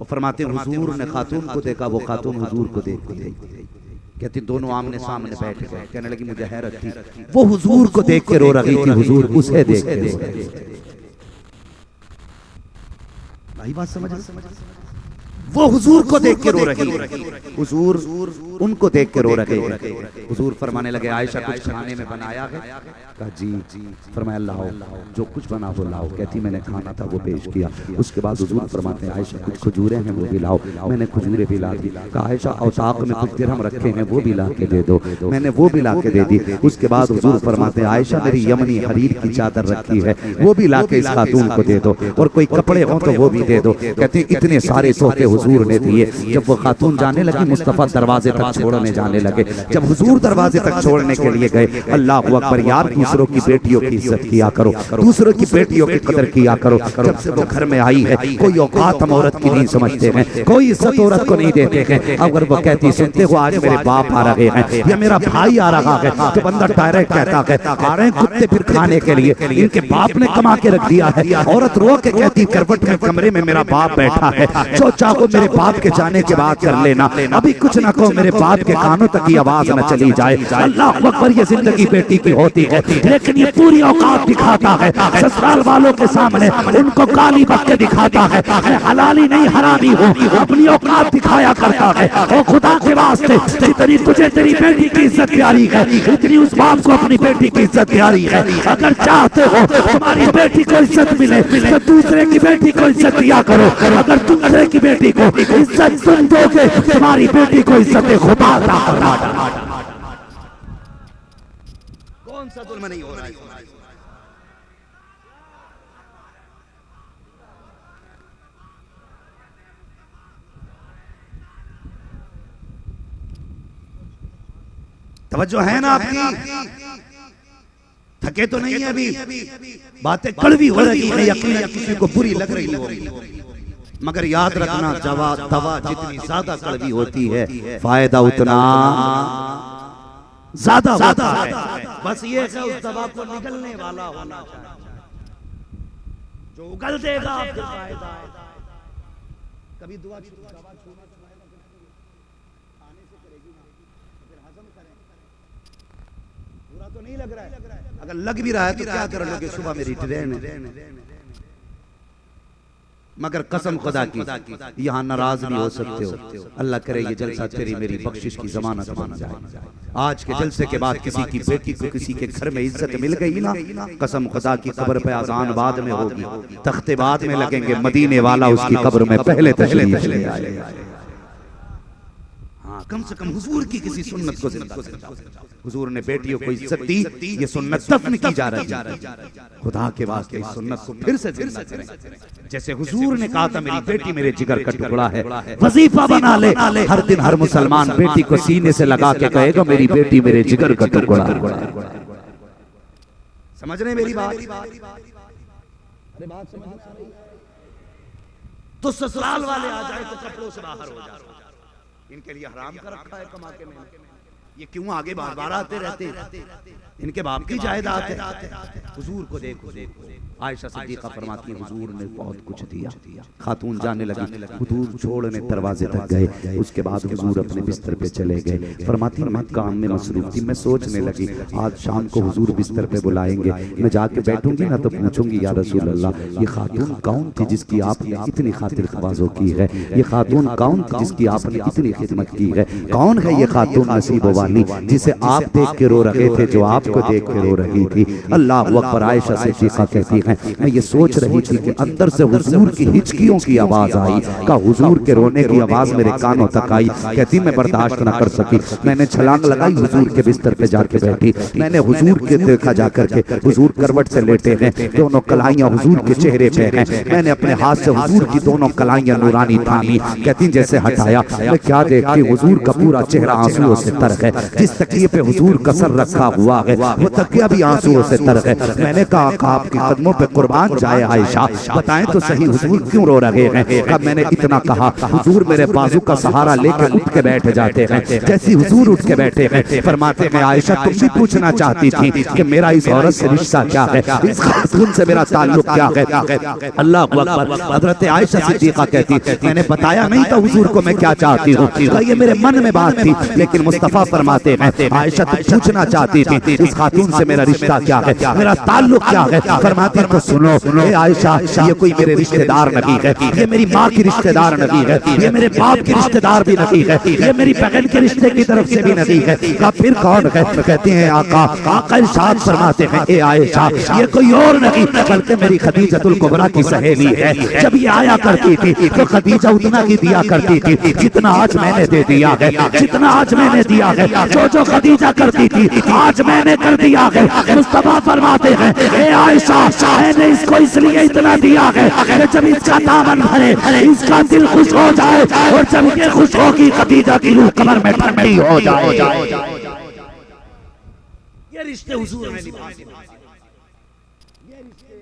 और फरमाते हुजूर ने खातून को देखा, वो खातून हुजूर को देख गई। कहती दोनों आमने सामने बैठ गए। कहने लगी मुझे हैरत थी, वो हुजूर को देख के रो रही थी, हुजूर उसे देख के रो रहे थे। भाई बात समझ, वो हुजूर को देख के रो रही है, हुजूर उनको देख के रो रहे हैं। हुजूर फरमाने लगे आयशा कुछ खाने में बनाया है? कहा जी। फरमाया लाओ, जो कुछ बना वो लाओ। कहती मैंने खाना था वो पेश किया। उसके बाद हुजूर फरमाते हैं आयशा कुछ खजूरें हैं वो भी लाओ। मैंने खजूरें भी ला दी। कहा आयशा औताक में कुछ दिरहम रखे हैं वो भी ला के दे दो। मैंने वो भी ला के दे दी। उसके बाद हुजूर फरमाते हैं आयशा मेरी यमनी हरीर की चादर रखी है वो भी ला के इस खातून को दे दो, और कोई कपड़े हो तो वो भी दे दो। कहते इतने सारे तोहफे हुजूर ने दिए। जब वो खातून जाने लगी मुस्तफा दरवाजे तक छोड़ने जाने लगे। जब हुजूर दरवाजे तक छोड़ने के लिए गए, अल्लाह अकबर, यार दूसरों की बेटियों की इज्जत किया करो, दूसरों की बेटियों की कदर किया करो। जब से वो घर में आई है कोई औकात हम औरत की नहीं समझते हैं, कोई इज्जत औरत को नहीं देते हैं। अगर वो कहती सुनते हो आज मेरे बाप आ रहे हैं या मेरा भाई आ रहा है तो बंदा डायरेक्ट कहता है आ रहे हैं कुत्ते फिर खाने के लिए, इनके बाप ने कमा के रख दिया है। औरत रो के कहती करवट में कमरे में मेरा बाप बैठा है, जो चाहो मेरे बाप के जाने के बाद कर लेना, अभी कुछ ना कहो मेरे बाप के कानों तक की आवाज न चली जाए। अल्लाह अकबर, ये जिंदगी बेटी की होती है, लेकिन ये पूरी औकात दिखाता है ससुराल वालों के सामने, उनको काली बक के दिखाता है, हलाली नहीं हरामी हो, अपनी औकात दिखाया करता है। और खुदा के वास्ते जितनी तुझे तेरी बेटी की इज्जत प्यारी है इतनी उस बाप को अपनी बेटी की इज्जत प्यारी है। अगर चाहते हो तुम्हारी बेटी को इज्जत मिले तो दूसरे की बेटी को इज्जत दिया करो, अगर दूसरे की बेटी को इज्जत तुम दोगे, तुम्हारी बेटी को इज्जत खुदा अता फरमा। कौन सा जुल्म नहीं हो रहा है? तवज्जो है ना आपकी? थके तो नहीं है अभी? बातें कड़वी हो रही है, यकीन किसी को बुरी लग रही होगी, मगर याद रखना दवा जितनी ज्यादा कड़वी होती है फायदा उतना ज्यादा होता है। बस ये है उस दवा को निगलने वाला होना चाहिए, जो उगल देगा आपके फायदा है। कभी दुआ तो नहीं लग रहा है, अगर लग भी रहा है तो क्या कर लोगे? सुबह मेरी ट्रेन है, मगर कसम खुदा की यहाँ नाराज नहीं हो सकते हो। अल्लाह करे ये जलसा तेरी मेरी बख्शिश की जमानत बन जाए। आज के जलसे के बाद किसी की बेटी को किसी के घर में इज्जत मिल गई ना, कसम खुदा की कब्र पे अजान बाद में होगी, तख्ते बाद में लगेंगे, मदीने वाला उसकी कब्र में पहले तशरीफ ले आएगा। हाँ, कम से कम हुजूर की किसी सुन्नत को जिंदा करो। हुजूर ने बेटियों को इज्जत दी, ये सुन्नत दफन की जा रही है। खुदा के वास्ते इस सुन्नत को फिर से जिंदा करें। जैसे हुजूर ने कहा था मेरी बेटी मेरे जिगर का टुकड़ा है, वजीफा बना ले। हर दिन हर मुसलमान बेटी को सीने से लगा के कहेगा मेरी बेटी मेरे जिगर का टुकड़ा। समझ रहे मेरी बात? अरे बात समझ तो ससुराल वाले आ जाए तो कपड़ों से बाहर हो जाए। इनके लिए हराम कर रखा है कमा के मैंने, ये क्यों आगे बार बार आते रहते? इनके बाप की जायदाद है। हुजूर को देखो, आयशा सिद्दीका फरमाती है हुजूर ने बहुत कुछ दिया। खातून जाने लगी, हुजूर छोड़ने दरवाजे तक गए, उसके बाद हुजूर अपने बिस्तर पे चले गए। फरमाती मैं काम में मसरूफ थी, मैं सोचने लगी आज शाम को हुजूर बिस्तर पे बुलाएंगे, मैं जाके बैठूंगी ना तो पूछूंगी या रसूल अल्लाह ये खातून कौन थी जिसकी आपने इतनी खातिर ख्वाजो की है? ये खातून कौन थी जिसकी आपने इतनी खिदमत की है? कौन है ये खातून नसीब वाली जिसे आप देख के रो रहे थे, जो आपको देख के रो रही थी? अल्लाह अकबर। आयशा सिद्दीका कहती है मैं ये सोच रही थी कि अंदर से हुजूर की हिचकियों की आवाज आई, का हुजूर के रोने की आवाज मेरे कानों तक आई। कहती मैं बर्दाश्त न कर सकी, मैंने छलांग लगाई, हुजूर के बिस्तर पे जाके बैठी। मैंने हुजूर के देखा जाकर के हुजूर करवट से लेटे हैं, दोनों कलाइयां हुजूर के चेहरे पे हैं। मैंने अपने हाथ से हुजूर की दोनों कलाइयां नूरानी थामी। कहती जैसे हटाया मैं क्या देखती, हुजूर का पूरा चेहरा आंसुओं से तर है। जिस तकिए पे हुजूर का सर रखा हुआ है वो तकिया भी आंसुओं से तर है। मैंने कहा आपके कदमों पे कुर्बान जाए आयशा, बताएं तो सही हुजूर क्यों रो रहे हैं? कब मैंने इतना कहा हुजूर मेरे बाजू का सहारा लेकर उठ के बैठ जाते हैं। जैसी हुजूर उठ के बैठे हैं फरमाते हैं आयशा तुम भी पूछना चाहती थी कि मेरा इस औरत से रिश्ता क्या है, इस खातून से मेरा ताल्लुक क्या है? अल्लाह अकबर। हजरत आयशा सिद्दीका कहती मैंने बताया नहीं था हुजूर को मैं क्या चाहती हूँ, ये मेरे मन में बात थी, लेकिन मुस्तफा फरमाते हैं आयशा तुम पूछना चाहती थी इस खातून से मेरा रिश्ता क्या है, मेरा ताल्लुक क्या है? फरमाते तो सुनो आयशा ये कोई मेरे रिश्तेदार नहीं है, ये मेरी माँ की रिश्तेदार नहीं है, ये मेरे बाप की रिश्तेदार भी नहीं है, ये मेरी बहन के रिश्ते की तरफ से भी नहीं है। कहा फिर कौन है? कहते हैं आका इरशाद फरमाते हैं ए आयशा ये कोई और नहीं बल्कि मेरी खदीजतुल कुबरा की सहेली है। जब ये आया करती थी तो खदीजा उतना ही दिया करती थी जितना आज मैंने दे दिया है, जितना आज मैंने दिया है। जो खदीजा करती थी आज मैंने कर दिया है। मुस्तफा फरमाते हैं ए आयशा मैंने इसको इसलिए इतना दिया है कि जब इसका दामन भरे इसका दिल खुश हो जाए, और जब ये खुश होगी खदीजा की रूह कमर में ठंडी हो जाए। ये रिश्ते हुजूर ने निभाए, ये रिश्ते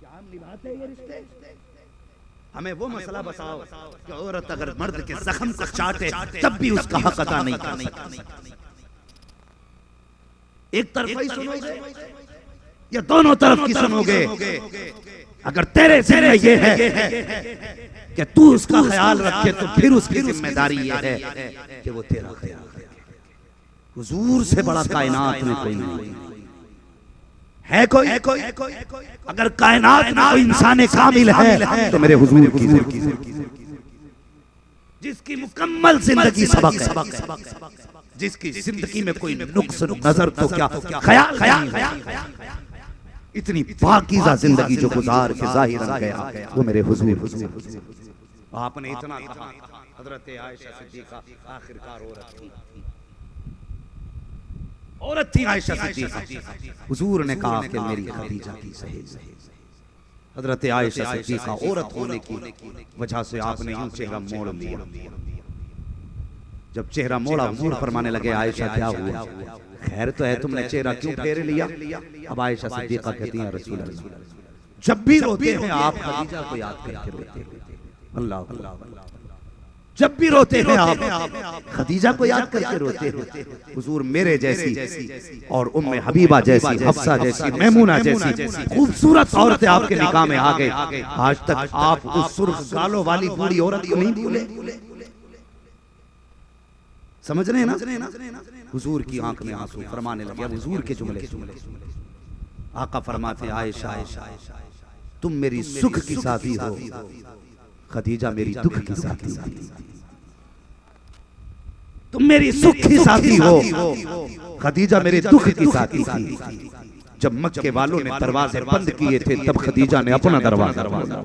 क्या हम निभाते हैं? ये रिश्ते हमें वो मसला बताओ कि औरत अगर मर्द के जख्म को चाटे तब भी उसका हक अदा नहीं कर, एक तरफ ही सुनोगे या दोनों तरफ की सुनोगे? अगर तेरे जिम्मे ये है कि तू उसका ख्याल रखे तो फिर उसकी जिम्मेदारी ये है कि वो तेरा ख्याल रखे। हुजूर से बड़ा कायनात में कोई नहीं है। कोई अगर कायनात में कोई इंसान कामिल है तो मेरे हुजूर की, जिसकी मुकम्मल जिंदगी सबक है, जिसकी जिंदगी में कोई नुक्स नजर तो क्या ख्याल, इतनी पाकीज़ा जिंदगी जो गुजार के जाहिर गया वो मेरे हुजूर। आपने इतना कहा, हजरत आयशा सिद्दीका आखिरकार औरत थी आयशा सिद्दीका। हुजूर ने कहा कि मेरी खदीजा की सहेली। हजरत आयशा सिद्दीका औरत होने की वजह से आपने यूं चेहरा मोड़ लिया। जब चेहरा मोड़ा, हुजूर फरमाने लगे आयशा क्या हुआ, खैर तो है, तुमने चेहरा क्यों फेर लिया? अब आयशा सिद्दीका कहती हैं रसूल अल्लाह, जब भी रोते हैं आप खदीजा को याद करके रोते हैं। अल्लाह अल्लाह, जब भी रोते हैं आप खदीजा को याद करके रोते हैं। हुजूर मेरे जैसी और उम्मे हबीबा जैसी, हफ्सा जैसी, मैमूना जैसी खूबसूरत औरतें आपके निकाह में आ गए। आज तक आप उस सुर्ख गालों वाली बूढ़ी औरत को नहीं भूले। समझ रहे हैं ना? हुजूर की आंख में आंसू, फरमाने लगे, हुजूर के जुमले आका फरमाते आयशा तुम मेरी सुख की साथी हो, खदीजा मेरी दुख की साथी। तुम मेरी सुख की साथी हो, खदीजा मेरे दुख की साथी थी। जब मक्के वालों ने दरवाजे बंद किए थे तब खदीजा ने अपना दरवाजा खोला।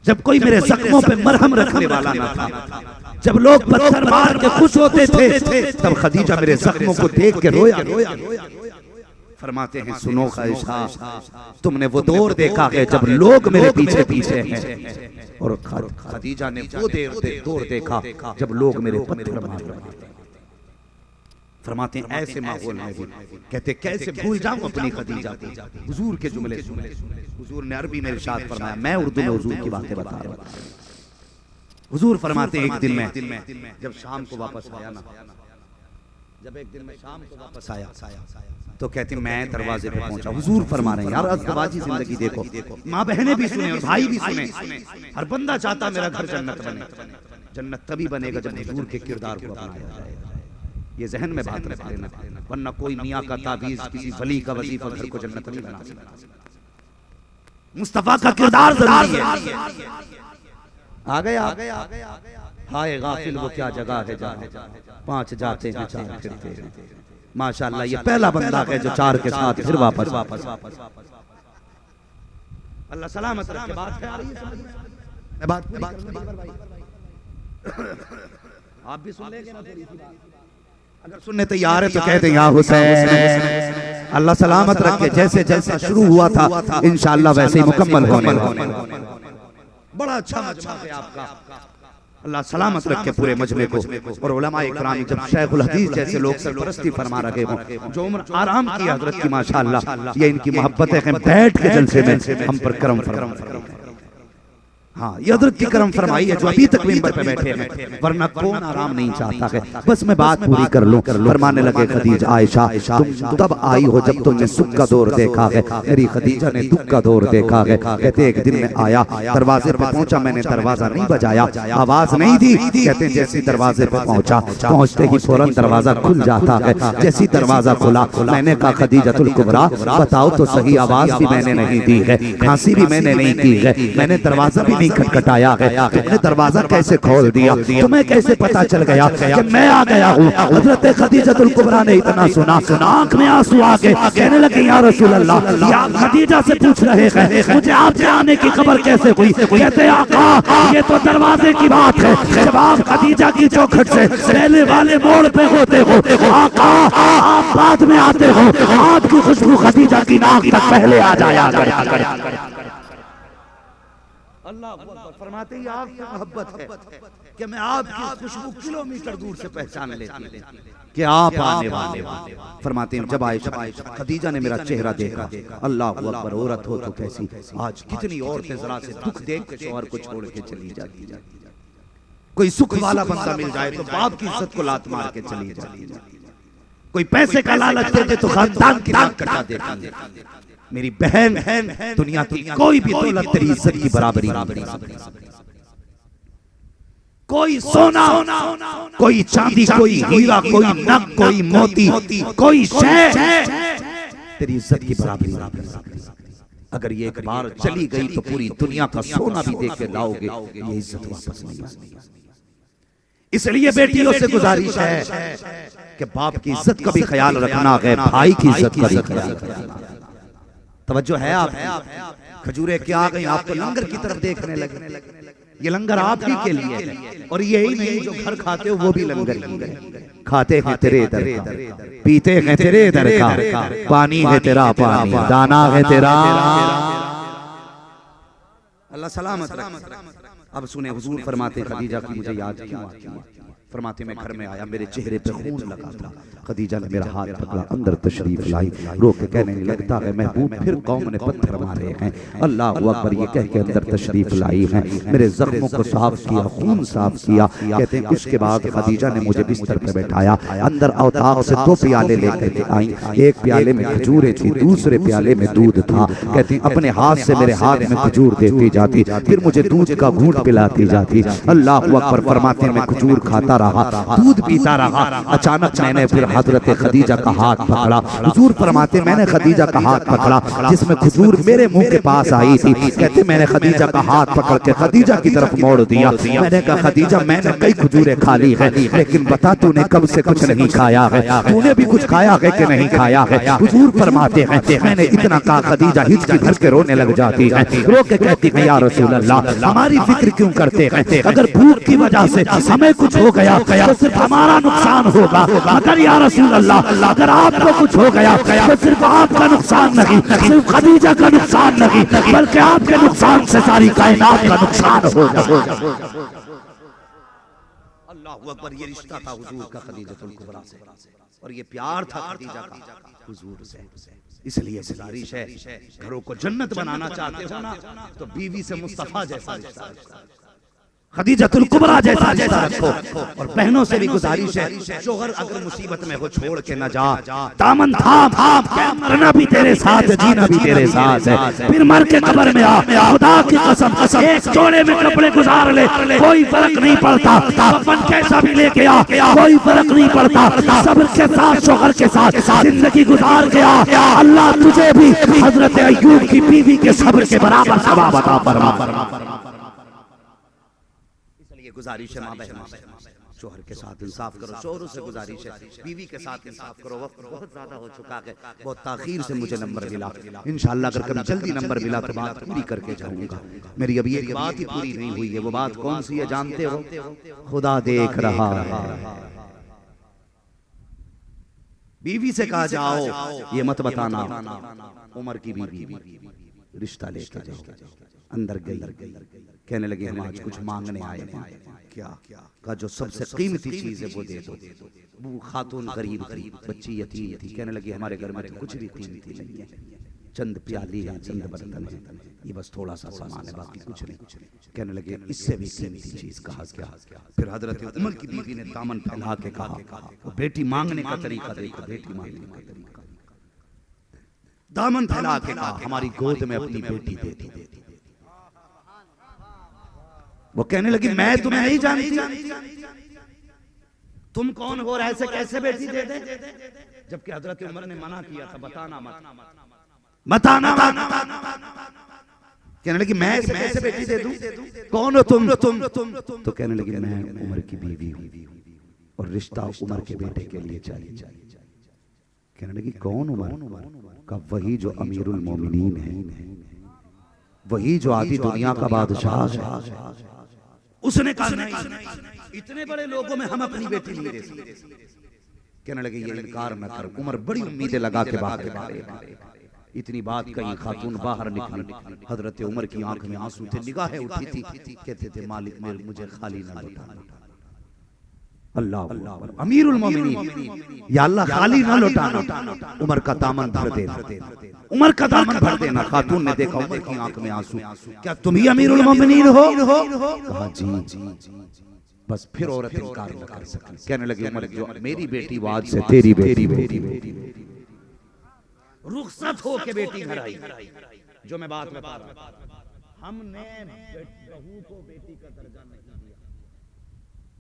जब कोई मेरे जख्मों पे मरहम रखने वाला ना था, जब लोग पत्थर मार के खुश होते थे तब खदीजा मेरे जख्मों को देख के रोया। फरमाते हैं सुनो आयशा, तुमने वो दौर देखा है जब लोग मेरे पीछे पीछे हैं, और खदीजा ने वो दौर देखा जब लोग मेरे पत्थर मार रहे हैं। फरमाते हैं ऐसे माहौल में भी कहते कैसे भूल जाऊं अपनी खदीजा को। हुजूर के जुमले सुने, हुजूर ने अरबी में इरशाद फरमाया, मैं उर्दू में हुजूर की बातें बता रहा हूं। हुजूर फरमाते हैं एक दिन में जब शाम को वापस आया ना, जब एक दिन में शाम को वापस आया तो कहती मैं दरवाजे पे पहुंचा। हुजूर फरमा रहे हैं यार अज़दवाजी जिंदगी देखो, माँ बहनें भी सुने और भाई भी सुने। हर बंदा चाहता मेरा घर जन्नत बने। जन्नत तभी बनेगा जब हुजूर के किरदार को अपनाया जाएगा। ये जहन में बात रख लेना, वरना कोई मियाँ का ताबीज किसी वली का वजीफा घर को जन्नत नहीं बना सकता। मुस्तफा का किरदार जरूरी है। आ गया हाय गाफिल वो क्या जगह है जहाँ 5 जाते हैं 4 फिरते हैं। माशाअल्लाह ये पहला बंदा है जो 4 के साथ फिर वापस। अल्लाह सलामत रखे। बात है आ रही है, मैं बात आप भी सुन लेंगे ना थोड़ी सी बात। अगर सुनने तैयार है तो कहते हैं या हुसैन। अल्लाह सलामत रखे। जैसे जैसा शुरू हुआ था इंशाअल्लाह वैसे ही मुकम्मल होने वाला। बड़ा अच्छा मजमा है आपका, अल्लाह सलामत रखे पूरे मजमे को। और उलमाए इकराम जब शेखुल हदीस जैसे लोग सरपरस्ती फरमा रहे हों, जो उम्र आराम की हजरत की माशाअल्लाह, ये इनकी मोहब्बतें हैं, बैठ के जलसे में हम पर करम फरमा। हाँ ये हजरत की करम फरमाई है जो अभी तक मिंबर पे बैठे हैं, वरना कौन आराम नहीं चाहता है। बस मैं बात पूरी कर लूं। फरमाने लगे खदीजा आयशा तुम तब आई हो जब तुमने सुख का दौर देखा है, मेरी खदीजा ने दुख का दौर देखा है। कहते एक दिन में आया, दरवाजे पे पहुंचा, मैंने दरवाजा नहीं बजाया, आवाज नहीं दी। कहते जैसे दरवाजे पे पहुंचा, पहुंचते ही फौरन दरवाजा खुल जाता है। जैसी दरवाजा खुला मैंने कहा खदीजतुल कुबरा बताओ तो सही, आवाज भी मैंने नहीं दी है, खांसी भी मैंने नहीं की है, मैंने दरवाजा भी खटखटाया है, तुमने दरवाजा कैसे खोल दिया? तुम्हें कैसे पता चल गया कि मैं आ गया हूँ? हजरत खदीजतुल कुबरा ने इतना सुना, आंख में आंसू आ गए, कहने लगे या रसूल अल्लाह, या खदीजा से पूछ रहे हैं मुझे आपके आने की खबर कैसे हुई? कहते आका ये तो दरवाजे की बात है, जब आप खदीजा की चौखट से पहले वाले मोड़ पे होते हो आका, आप बाद में आते हो, आपकी खुशबू खदीजा की नाक तक पहले आ जाया करती। अल्लाह फरमाते ही आपकी मोहब्बत है कि मैं आपकी खुशबू किलोमीटर दूर से पहचान लेती कि आप आने वाले। फरमाते हैं जब आयशा खदीजा ने मेरा चेहरा देखा, अल्लाह अकबर, औरत हो तो कैसी। आज कितनी औरतें जरा से दुख देख के शौहर को छोड़ के चली जाती है। कोई सुख वाला बंदा मिल जाए तो बाप की इज्जत को लात मार के चली जाती है। कोई पैसे का लालच देते तो खानदान की नाक कटा देती है। मेरी बहन दुनिया की कोई भी दौलत तेरी इज्जत की बराबरी नहीं। कोई सोना, कोई चांदी, कोई हीरा, कोई नग, कोई मोती, कोई शय तेरी इज्जत की बराबरी नहीं। अगर ये एक बार चली गई तो पूरी दुनिया का सोना भी दे के लाओगे, ये इज्जत वापस नहीं आती। इसलिए बेटियों से गुजारिश है कि बाप की इज्जत का भी ख्याल रखना है, भाई की इज्जत का भी ख्याल रखना। तवज्जो है आप? खजूरें क्या आ गई, आप तो लंगर की तरफ देखने लगे। ये लंगर आप ही के लिए है। और यही नहीं, जो घर खाते हो वो भी लंगर ही है। खाते हैं तेरे दर का, पीते हैं तेरे दर का, पानी है तेरा पानी, दाना है तेरा। अल्लाह सलामत रखे। अब सुने, हुजूर फरमाते खदीजा की मुझे याद क्यों आती है। फरमाते मैं घर में आया, मेरे चेहरे पे खून लगा था। खदीजा ने मेरा हाथ पकड़ा, अंदर तशरीफ लाई, रो के कहने लगता है महबूब फिर कौम ने पत्थर मारे हैं। अल्लाह अकबर ये कह के अंदर तशरीफ लाई है, मेरे जख्मों को साफ किया, खून साफ किया। कहते हैं उसके बाद खदीजा ने मुझे बिस्तर पे बैठाया, अंदर अवतार से 2 प्याले लेकर के आई। एक प्याले में खजूरें थी, दूसरे प्याले में दूध था। कहते हैं अपने हाथ से मेरे हाथ में खजूर देती जाती, फिर मुझे दूध का घूंट पिलाती जाती। अल्लाह अकबर फरमाते मैं खजूर खाता रहा, दूध पीता रहा। अचानक मैंने फिर हजरत खदीजा का हाथ पकड़ा। हुजूर फरमाते मैंने खदीजा का हाथ पकड़ा जिसमें खजूर मेरे मुंह के पास आई थी। कहते मैंने खदीजा का हाथ पकड़ के खदीजा की तरफ मोड़ दिया। मैंने कहा खदीजा मैंने कई खजूरें खा ली है, लेकिन बता तूने कब से कुछ नहीं खाया है, तूने भी कुछ खाया है कि नहीं खाया है। हुजूर फरमाते हैं मैंने इतना कहा खदीजा हिचकी भर के रोने लग जाती है, रो के कहती है या रसूल अल्लाह हमारी फिक्र क्यों करते हैं, अगर भूख की वजह से हमें कुछ हो गया तो सिर्फ हमारा नुकसान होगा, मगर या रसूल अल्लाह अगर आपको कुछ हो गया तो सिर्फ आपका नुकसान नहीं, सिर्फ खदीजा का नुकसान नहीं, बल्कि आपके नुकसान से सारी कायनात का नुकसान होगा। अल्लाहू अकबर। ये रिश्ता था हुजूर का खदीजतुल कुबरा से, और ये प्यार था खदीजा का हुजूर से। इसलिए गुजारिश है, घरों को जन्नत बनाना चाहते हो ना तो बीवी से मुस्तफा जैसा रिश्ता, खदीजतुल कुबरा जैसा रिश्ता रखो। और बहनों से भी गुजारिश है, शोहर अगर मुसीबत में हो छोड़ के न जा, दामन थाम, मरना भी तेरे साथ है, जीना भी तेरे साथ है। फिर मर के कब्र में आ, खुदा की कसम एक जोड़े में कपड़े गुजार ले, कोई फर्क नहीं पड़ता, कफन कैसा भी लेके आ, कोई फर्क नहीं पड़ता। सब्र के साथ शोहर के साथ जिंदगी गुजार के आ, अल्लाह तुझे भी हजरत अय्यूब की बीवी के सब्र के बराबर सवाब अता फरमा। गुजारिश है माँ बहनों से, शोहर के साथ इंसाफ करो, शोहरों से गुजारिश है बीवी के साथ इंसाफ करो। वक्त बहुत ज्यादा हो चुका है, बहुत ताखीर से मुझे नंबर मिला, इंशाअल्लाह अगर कभी जल्दी नंबर मिला तो बात पूरी करके जाऊंगा। मेरी अभी एक बात ही पूरी नहीं हुई है, वो बात कौन सी है जानते हो? खुदा देख रहा है। बीवी से कहा जाओ ये मत बताना उमर की बीवी, रिश्ता लेके जाओ। अंदर गई, कहने लगे हम आज कुछ मांगने आए हैं। क्या? का जो सबसे कीमती चीज है वो दे दो। वो खातून गरीब थी, बच्ची यतीम थी, कहने लगी हमारे घर में तो कुछ भी कीमती नहीं है, चंद प्याली है, चंद बर्तन है, ये बस थोड़ा सा सामान है, बाकी कुछ नहीं। कहने लगे इससे भी कीमती चीज कहा क्या? फिर हजरत उमर की बीवी ने दामन फैला के कहा, बेटी मांगने का तरीका देखो, बेटी मांगने का तरीका, दामन फैला के कहा हमारी गोद में अपनी बेटी दे दी। वो कहने लगी मैं तुम्हें नहीं जानती, तुम कौन हो, ऐसे कैसे बेटी दे दे? जबकि हजरत उमर ने मना किया था, बताना बताना। कहने लगी मैं ऐसे कैसे बेटी दे दूं, कौन हो तुम? तो कहने लगी मैं उमर की बीवी हूं और रिश्ता उमर के बेटे के लिए चाहिए। कहने लगी कौन उमर? का वही जो अमीरुल मोमिनीन है, वही जो आधी दुनिया का बादशाह है। उसने कहा नहीं, इतने बड़े लोगों में हम अपनी बेटी नहीं दे सकते। कहने लगे ये इनकार न कर। उमर बड़ी उम्मीदें लगा के बाहर, इतनी बात कही, खातून बाहर निकली, हजरत उमर की आंख में आंसू थे, निगाहें उठी थी, कहते थे मालिक मुझे खाली न लौटाना। अल्लाह अमीरुल मोमिनीन, या अल्लाह खाली न लौटाना, उमर का दामन भर देना, उमर का दामन भर देना। खातून ने देखा उमर की आंख में आंसू, क्या तुम ही अमीरुल मोमिनीन हो? कहा जी। बस फिर औरत इनकार न कर सकी। कहने लगी उमर जो मेरी बेटी वो आज से तेरी बेटी। रुखसत हो के बेटी घर आई। जो मैं बात बता रहा हूं, हमने बहू को बेटी का दर्जा नहीं दिया,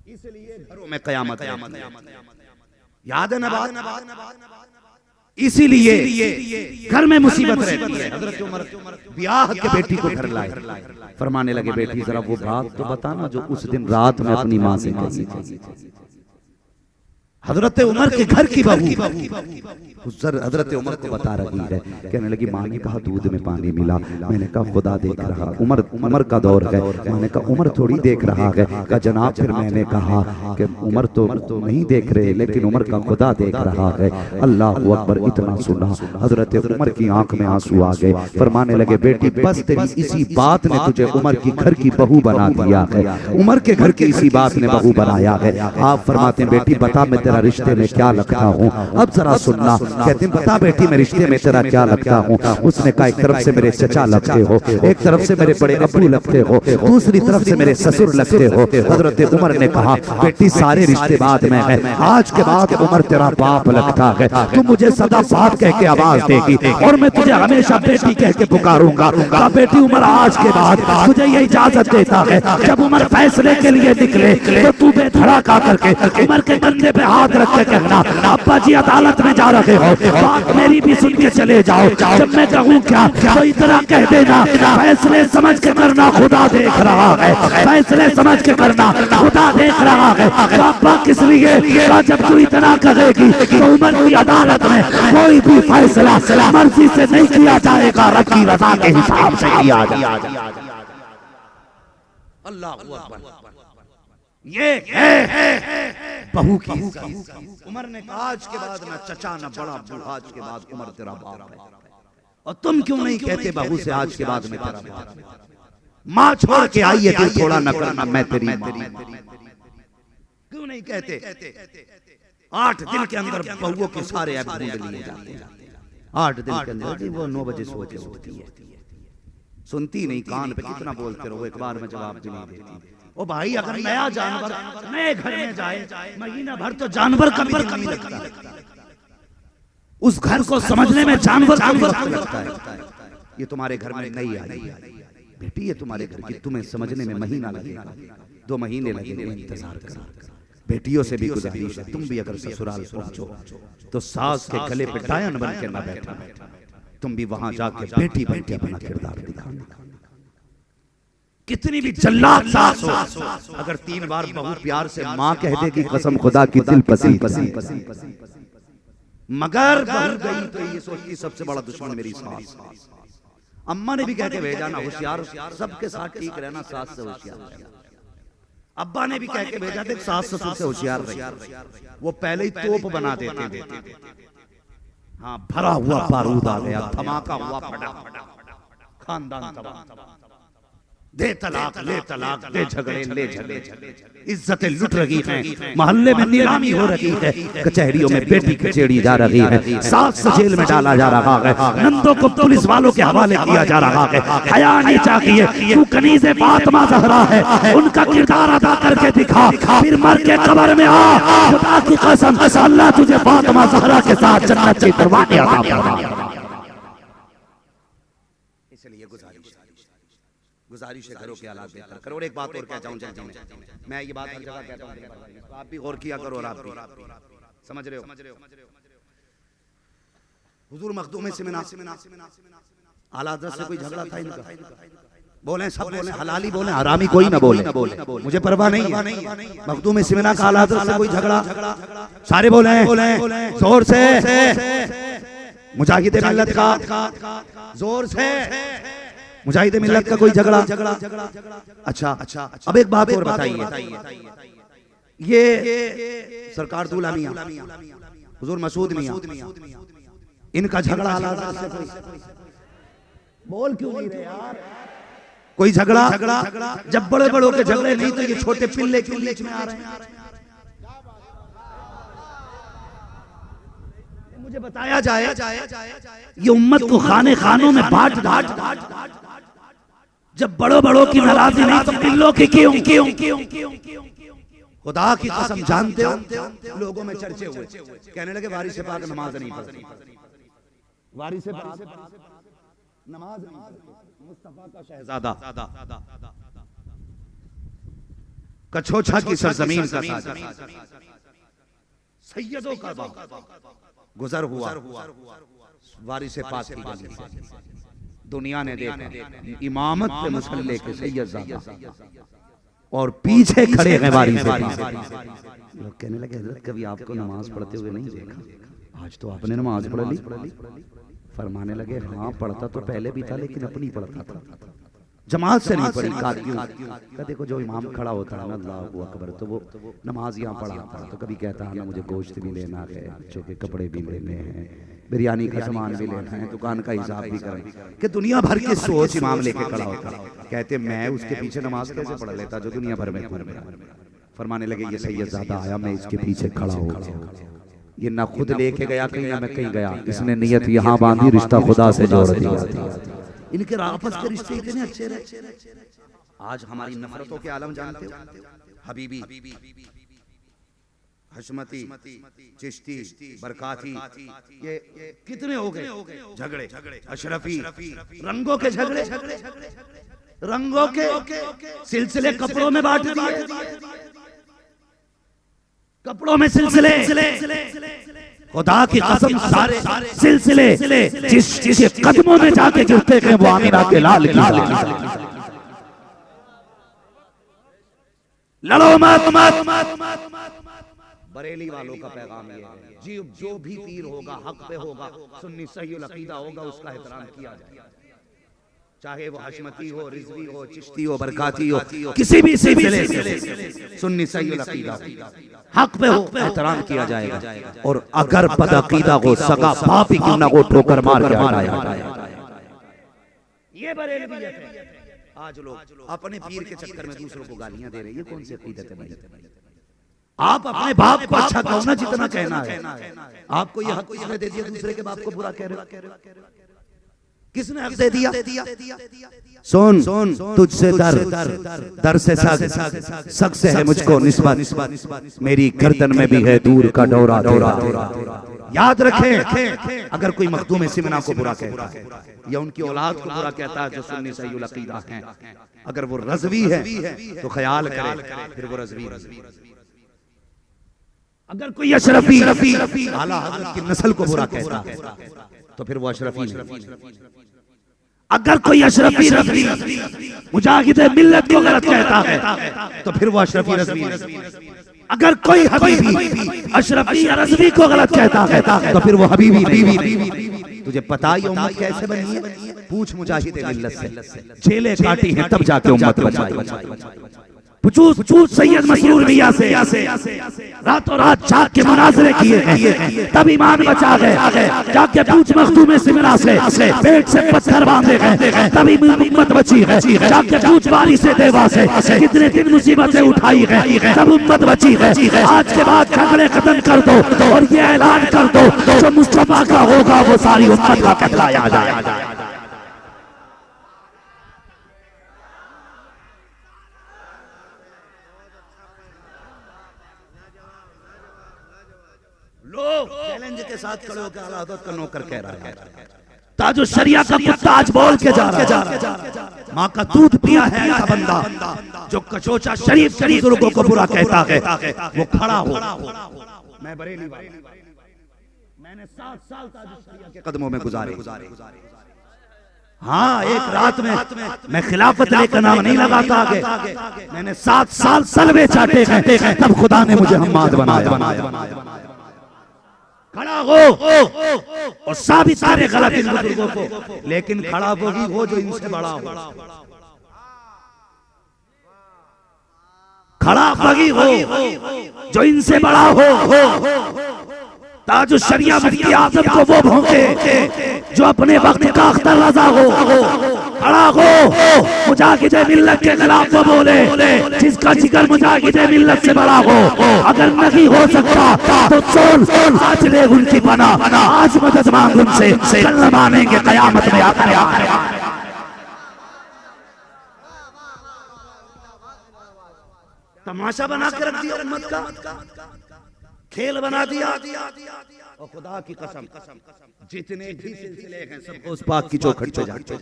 इसलिए घरों में कयामत याद है ना बात? इसीलिए घर में मुसीबत रहती है। हजरत उमर ब्याह के बेटी को घर लाए, फरमाने लगे बेटी जरा वो बात तो बताना जो उस दिन रात में अपनी माँ से कही। हजरत उमर के घर की बहू हजरत उमर को बता रही है। कहने लगी माँ ने कहा दूध में पानी मिला। मैंने कहा खुदा देख रहा। उमर का दौर है। मैंने कहा उमर थोड़ी देख रहा है। कहा जनाब फिर मैंने कहा कि उमर तो नहीं देख रहे लेकिन उमर का खुदा देख रहा है। अल्लाह अकबर। इतना सुना हजरत उमर की आंख में आंसू आ गए। फरमाने लगे बेटी बस तेरी इसी बात ने तुझे उमर की घर की बहू बना दिया है। उमर के घर की इसी बात ने बहू बनाया है। आप फरमाते हैं बेटी बता मैं तेरा रिश्ते में क्या लगता हूँ। अब जरा सुनना। कहते हैं बता बेटी मैं रिश्ते में तेरा क्या लगता हूँ। उसने कहा एक तरफ से मेरे चचा लगते हो, एक तरफ से मेरे बड़े अब्बू लगते हो, दूसरी तरफ से मेरे ससुर लगते हो। हजरत उमर ने कहा बेटी सारे रिश्ते बाद में है, आज के बाद उमर तेरा बाप लगता है। तू मुझे सदा बाप कह के आवाज देगी और मैं तुझे हमेशा बेटी कह के पुकारूंगा। बेटी उमर आज के बाद मुझे ये इजाजत देता है जब उमर फैसले के लिए निकले तो तू बेधड़का करके उमर के कंधे पे हाथ रख के कहना अब्बा जी अदालत में जा रहे हो, बात मेरी भी सुन के चले जाओ। जब मैं कहूँ क्या तो इतना कह देना फैसले समझ के करना, खुदा देख रहा है। फैसले समझ के करना, खुदा देख रहा है। अब्बा किस लिए जब तू इतना कहेगी तो उमर की अदालत में कोई भी फैसला मर्जी से नहीं किया जाएगा, रब की रजा के हिसाब से किया जाएगा। अल्लाह अकबर। ये है बहू की। उमर ने कहा आज के बाद ना चचा ना बड़ा बूढ़ा, आज के बाद उमर तेरा बाप है। और तुम क्यों नहीं कहते बहू से आज के बाद मैं तेरा बाप। माँ छोड़ के आई है तू थोड़ा न करना मैं तेरी क्यों नहीं कहते। 8 दिन के अंदर बहुओं के सारे ऐप ढूंढ लिए जाते हैं। 8 दिन के अंदर जी वो 9 बजे सो के उठती है, सुनती नहीं, कान पे कितना बोलते रहो, एक बार में जवाब भी नहीं देती। ओ भाई अगर नया जानवर नए घर में जाए महीना भर तो जानवर कभी नहीं लगता, उस घर को समझने में जानवर लगता है। ये तुम्हारे घर में नहीं आई बेटी, ये तुम्हारे घर की, तुम्हें समझने में महीना लगेगा, 2 महीने लगेंगे, इंतजार करो। बेटियों से भी गुजारिश है तुम भी अगर ससुराल पहुंचो तो सास के गले पे डायन बन के ना बैठा, तुम भी वहां जाके बेटी बन के अपना किरदार दिखाना। कितनी भी जल्लाद सास हो, अगर 3 बार बहू प्यार से माँ कह देगी कसम खुदा की दिल पसी मगर बहू गई तो ये सोचती सबसे बड़ा दुश्मन मेरी सास। अम्मा ने भी कह के भेजा ना होशियार सबके साथ ठीक रहना, सास से होशियार। अब्बा ने भी कह के भेजा देख सास ससुर से होशियार रही, वो पहले ही तोप बना देते थे। हाँ भरा हुआ बारूद आ गया, धमाका हुआ, फटा खानदान तबाह। दे तलाक ले तलाक, दे झगड़े ले झगड़े, इज्जतें लुट रही हैं, मोहल्ले में नीलामी हो रही है, कचहरियों में बेटी कचेड़ी जा रही है, सास से जेल में डाला जा रहा है, नंदों को पुलिस वालों के हवाले किया जा रहा है। हया नहीं चाहिए, तू कनीज़े फातिमा ज़हरा है, उनका किरदार अदा करके दिखा, फिर मर के कब्र में आ। खुदा की कसम अल्लाह तुझे फातिमा ज़हरा के साथ जन्नत की दरवाज़े अता फरमाएगा। इसलिए गुजारिश है घरों के हालात बेहतर करो। और एक बात और कहता हूँ जल्दी में, मैं ये बात हर जगह कहता हूँ, आप भी गौर किया करो और आप भी समझ रहे हो। हुजूर मखदूम से आला हज़रत से कोई झगड़ा था इनका, बोले सब बोले, हलाली बोले, हरामी कोई ना बोले, मुझे परवाह नहीं है। मखदूम सिमना का आला हज़रत से कोई झगड़ा, सारे बोले जोर से, मुजाहिद मिल्लत का जोर से, मुजाहिद मिल्लत का कोई झगड़ा। अच्छा अब एक बात और बताइए, ये सरकार दूल्हा मियां हुजूर मसूद मियां, इनका झगड़ा हालात से कोई बोल क्यों नहीं रहे यार? कोई झगड़ा जब बड़े बड़ों के झगड़े नहीं तो ये छोटे पिल्ले क्यों बीच में आ रहे हैं? मुझे बताया जाए ये उम्मत को खानों में बांट जब बड़ों की नाराजगी नहीं तो पिल्लों की क्यों? खुदा की कसम जानते हो लोगों में चर्चे हुए, कहने लगे वारिस पाक नमाज नहीं पढ़ती, वारिस पाक नमाज नहीं पढ़ती, मुस्तफा का शहजादा, कछोछा की सरजमीन का सैयदों का गुजर हुआ, वारिस पाक की गली से दुनिया ने देखा इमामत पे मुसल्ले के सैयदजादा और पीछे खड़े हैं बारी से। लोग कहने लगे हजरत कभी आपको नमाज पढ़ते हुए नहीं देखा, आज तो आपने नमाज पढ़ ली। फरमाने लगे हाँ पढ़ता तो पहले भी था लेकिन अपनी पढ़ता था, जमात से नहीं पढ़ी। कहा क्यों? देखो जो इमाम खड़ा होता है ना अल्लाहू अकबर, तो वो नमाज यहाँ पढ़ाता है, तो कभी कहता है ना मुझे गोश्त भी लेना है, बच्चों के कपड़े भी लेने हैं, बिरयानी का सामान भी लेना है, दुकान का हिसाब भी करें, कि दुनिया भर की सोच इमाम लेके खड़ा होता है। कहते मैं उसके पीछे नमाज कैसे पढ़ लेता जो दुनिया भर में। फरमाने लगे ये सैयदजादा आया, मैं इसके पीछे खड़ा हो गया, ये ना खुद लेके गया कहीं ना मैं कहीं गया, इसने नियत यहाँ बांधी, रिश्ता खुदा से जोड़ दिया। इनके आपस के रिश्ते इतने अच्छे रहे। आज हमारी नफरतों के आलम जानते हो, हबीबी, हशमती, चिश्ती, बरकाती, ये कितने हो गए झगड़े, अशरफी, रंगों के झगड़े, रंगों के सिलसिले कपड़ों में बांट दिए, कपड़ों में सिलसिले। खुदा की कसम सारे सिलसिले जिसके कदमों में जाके गिरते हैं वो आमिना के लाल की लड़ो मत। बरेली वालों का पैगाम ये है, जी जो भी पीर होगा हक पे होगा, सुन्नी सही अकीदा होगा, उसका एहतराम किया जाए, चाहे वो हशमती हो, रिजवी हो, चिश्ती हो, बरकाती हो, किसी भी सिलसिले से सुन्नी सही अकीदा हक पे हो, एहतराम किया जाएगा। और अगर बदअकीदा हो सगा बाप ही क्यों ना हो ठोकर मार के हटाया। ये बरेलवियत है। आज लोग अपने पीर के चक्कर में दूसरों को गालियां दे रहे हैं, ये कौन सी अकीदत है भाई? आप अपने बाप को अच्छा कहो ना जितना कहना है। आपको ये हक किसने दे दिया दूसरे के बाप को बुरा कह रहे हो? किसने हक दे दिया? सुन तुझसे दर से सक से है मुझको निस्बत, मेरी गर्दन में भी है दूर का डोरा। याद रखें अगर कोई मखदूम सिमना को बुरा कहता है या उनकी औलाद को बुरा कहता है जो सुन्नी सही अकीदा हैं, अगर वो रज़वी है तो ख्याल करे फिर वो रज़वी। अगर कोई अशरफी आला हज़रत की नस्ल को बुरा कहता है तो फिर वो अशरफी नहीं। अगर कोई अशरफी रज़वी मुजाहिद मिल्लत को गलत कहता है तो फिर वो अशरफी रज़वी। अगर कोई हबीबी अशरफी रज़वी को गलत कहता है तो फिर वो हबीबी। तुझे पता ही उम्मत कैसे बनी है? पूछ मुजाहिद मिल्लत से, जेलें काटी हैं तब जाके उम्मत बचाई। पूछ सैयद मसरूर मियां से, रातों रात जाग के मुनाजरे किए हैं तब ईमान बचा गए। जाके पूछ मखदूम सिमरा से, पेट से पत्थर बांधे गए तभी उम्मत बची है। जाके पूछ बारी से देवा से, कितने दिन मुसीबतें उठाई है तब उम्मत बची है। आज के बाद झगड़े खत्म कर दो और ये ऐलान कर दो जो मुस्तफा का होगा वो सारी उम्मत का कहलाया जाएगा। लोग चैलेंज के साथ खड़े होकर आला हज़रत का नौकर कह रहा है, ताजो शरिया का कुत्ता आज बोल के जा रहा है, माँ का दूध पिया है ऐसा बंदा जो कचोचा शरीफ बुजुर्गों को बुरा कहता है वो खड़ा हो। मैं बरेली वाला, मैंने 7 साल ताजो शरिया के कदमों में गुजारे। हाँ एक रात में मैं खिलाफत लेकर नाम नहीं लगाता आगे, मैंने 7 साल सलवे चाटे हैं तब खुदा ने मुझे हम्माद बनाया। खड़ा हो और साबित करे गलत इन बुजुर्गों को, लेकिन खड़ा वही हो जो इनसे बड़ा हो। खड़ा वही हो जो इनसे बड़ा हो। ताजो शरिया मुफ्ती आज़म को वो भौंके जो अपने वक्त का अख्तर रज़ा हो। खड़ा हो मुजाहिद मिल्लत के खिलाफ वो बोले जिसका जिगर मुजाहिद मिल्लत से बड़ा हो। अगर नहीं हो सकता तो सोल आज ले उनकी बना, आज मदद मांग उनसे, कल मानेंगे कयामत में आकर। तमाशा बना के रख दिया उम्मत का, खेल बना दिया। और खुदा की कसम जितने भी सिलसिले हैं सबको उस पाक की चौखट पे जाते,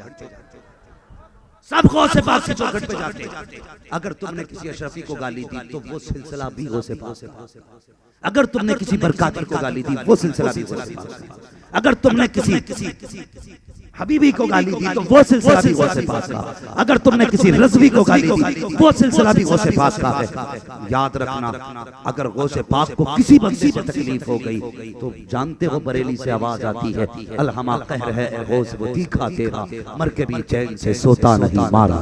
सबको से पाक की चौखट पे जाते। अगर तुमने किसी अशरफी को गाली दी तो वो सिलसिला भी हो से पाक। अगर तुमने किसी बरकाती को गाली दी वो सिलसिला भी गौसे पाक का है। अगर तुमने किसी हबीबी को गाली दी तो वो सिलसिला भी गौसे पाक का। अगर तुमने किसी रज़वी को गाली दी वो सिलसिला भी गौसे पाक का है। याद रखना, अगर गौसे पाक को किसी बंदे से तकलीफ हो गई तो जानते हो बरेली से आवाज आती है, अलहमा कहर है गौस वो तीखा तेरा, मर के भी चैन से सोता नहीं मारा।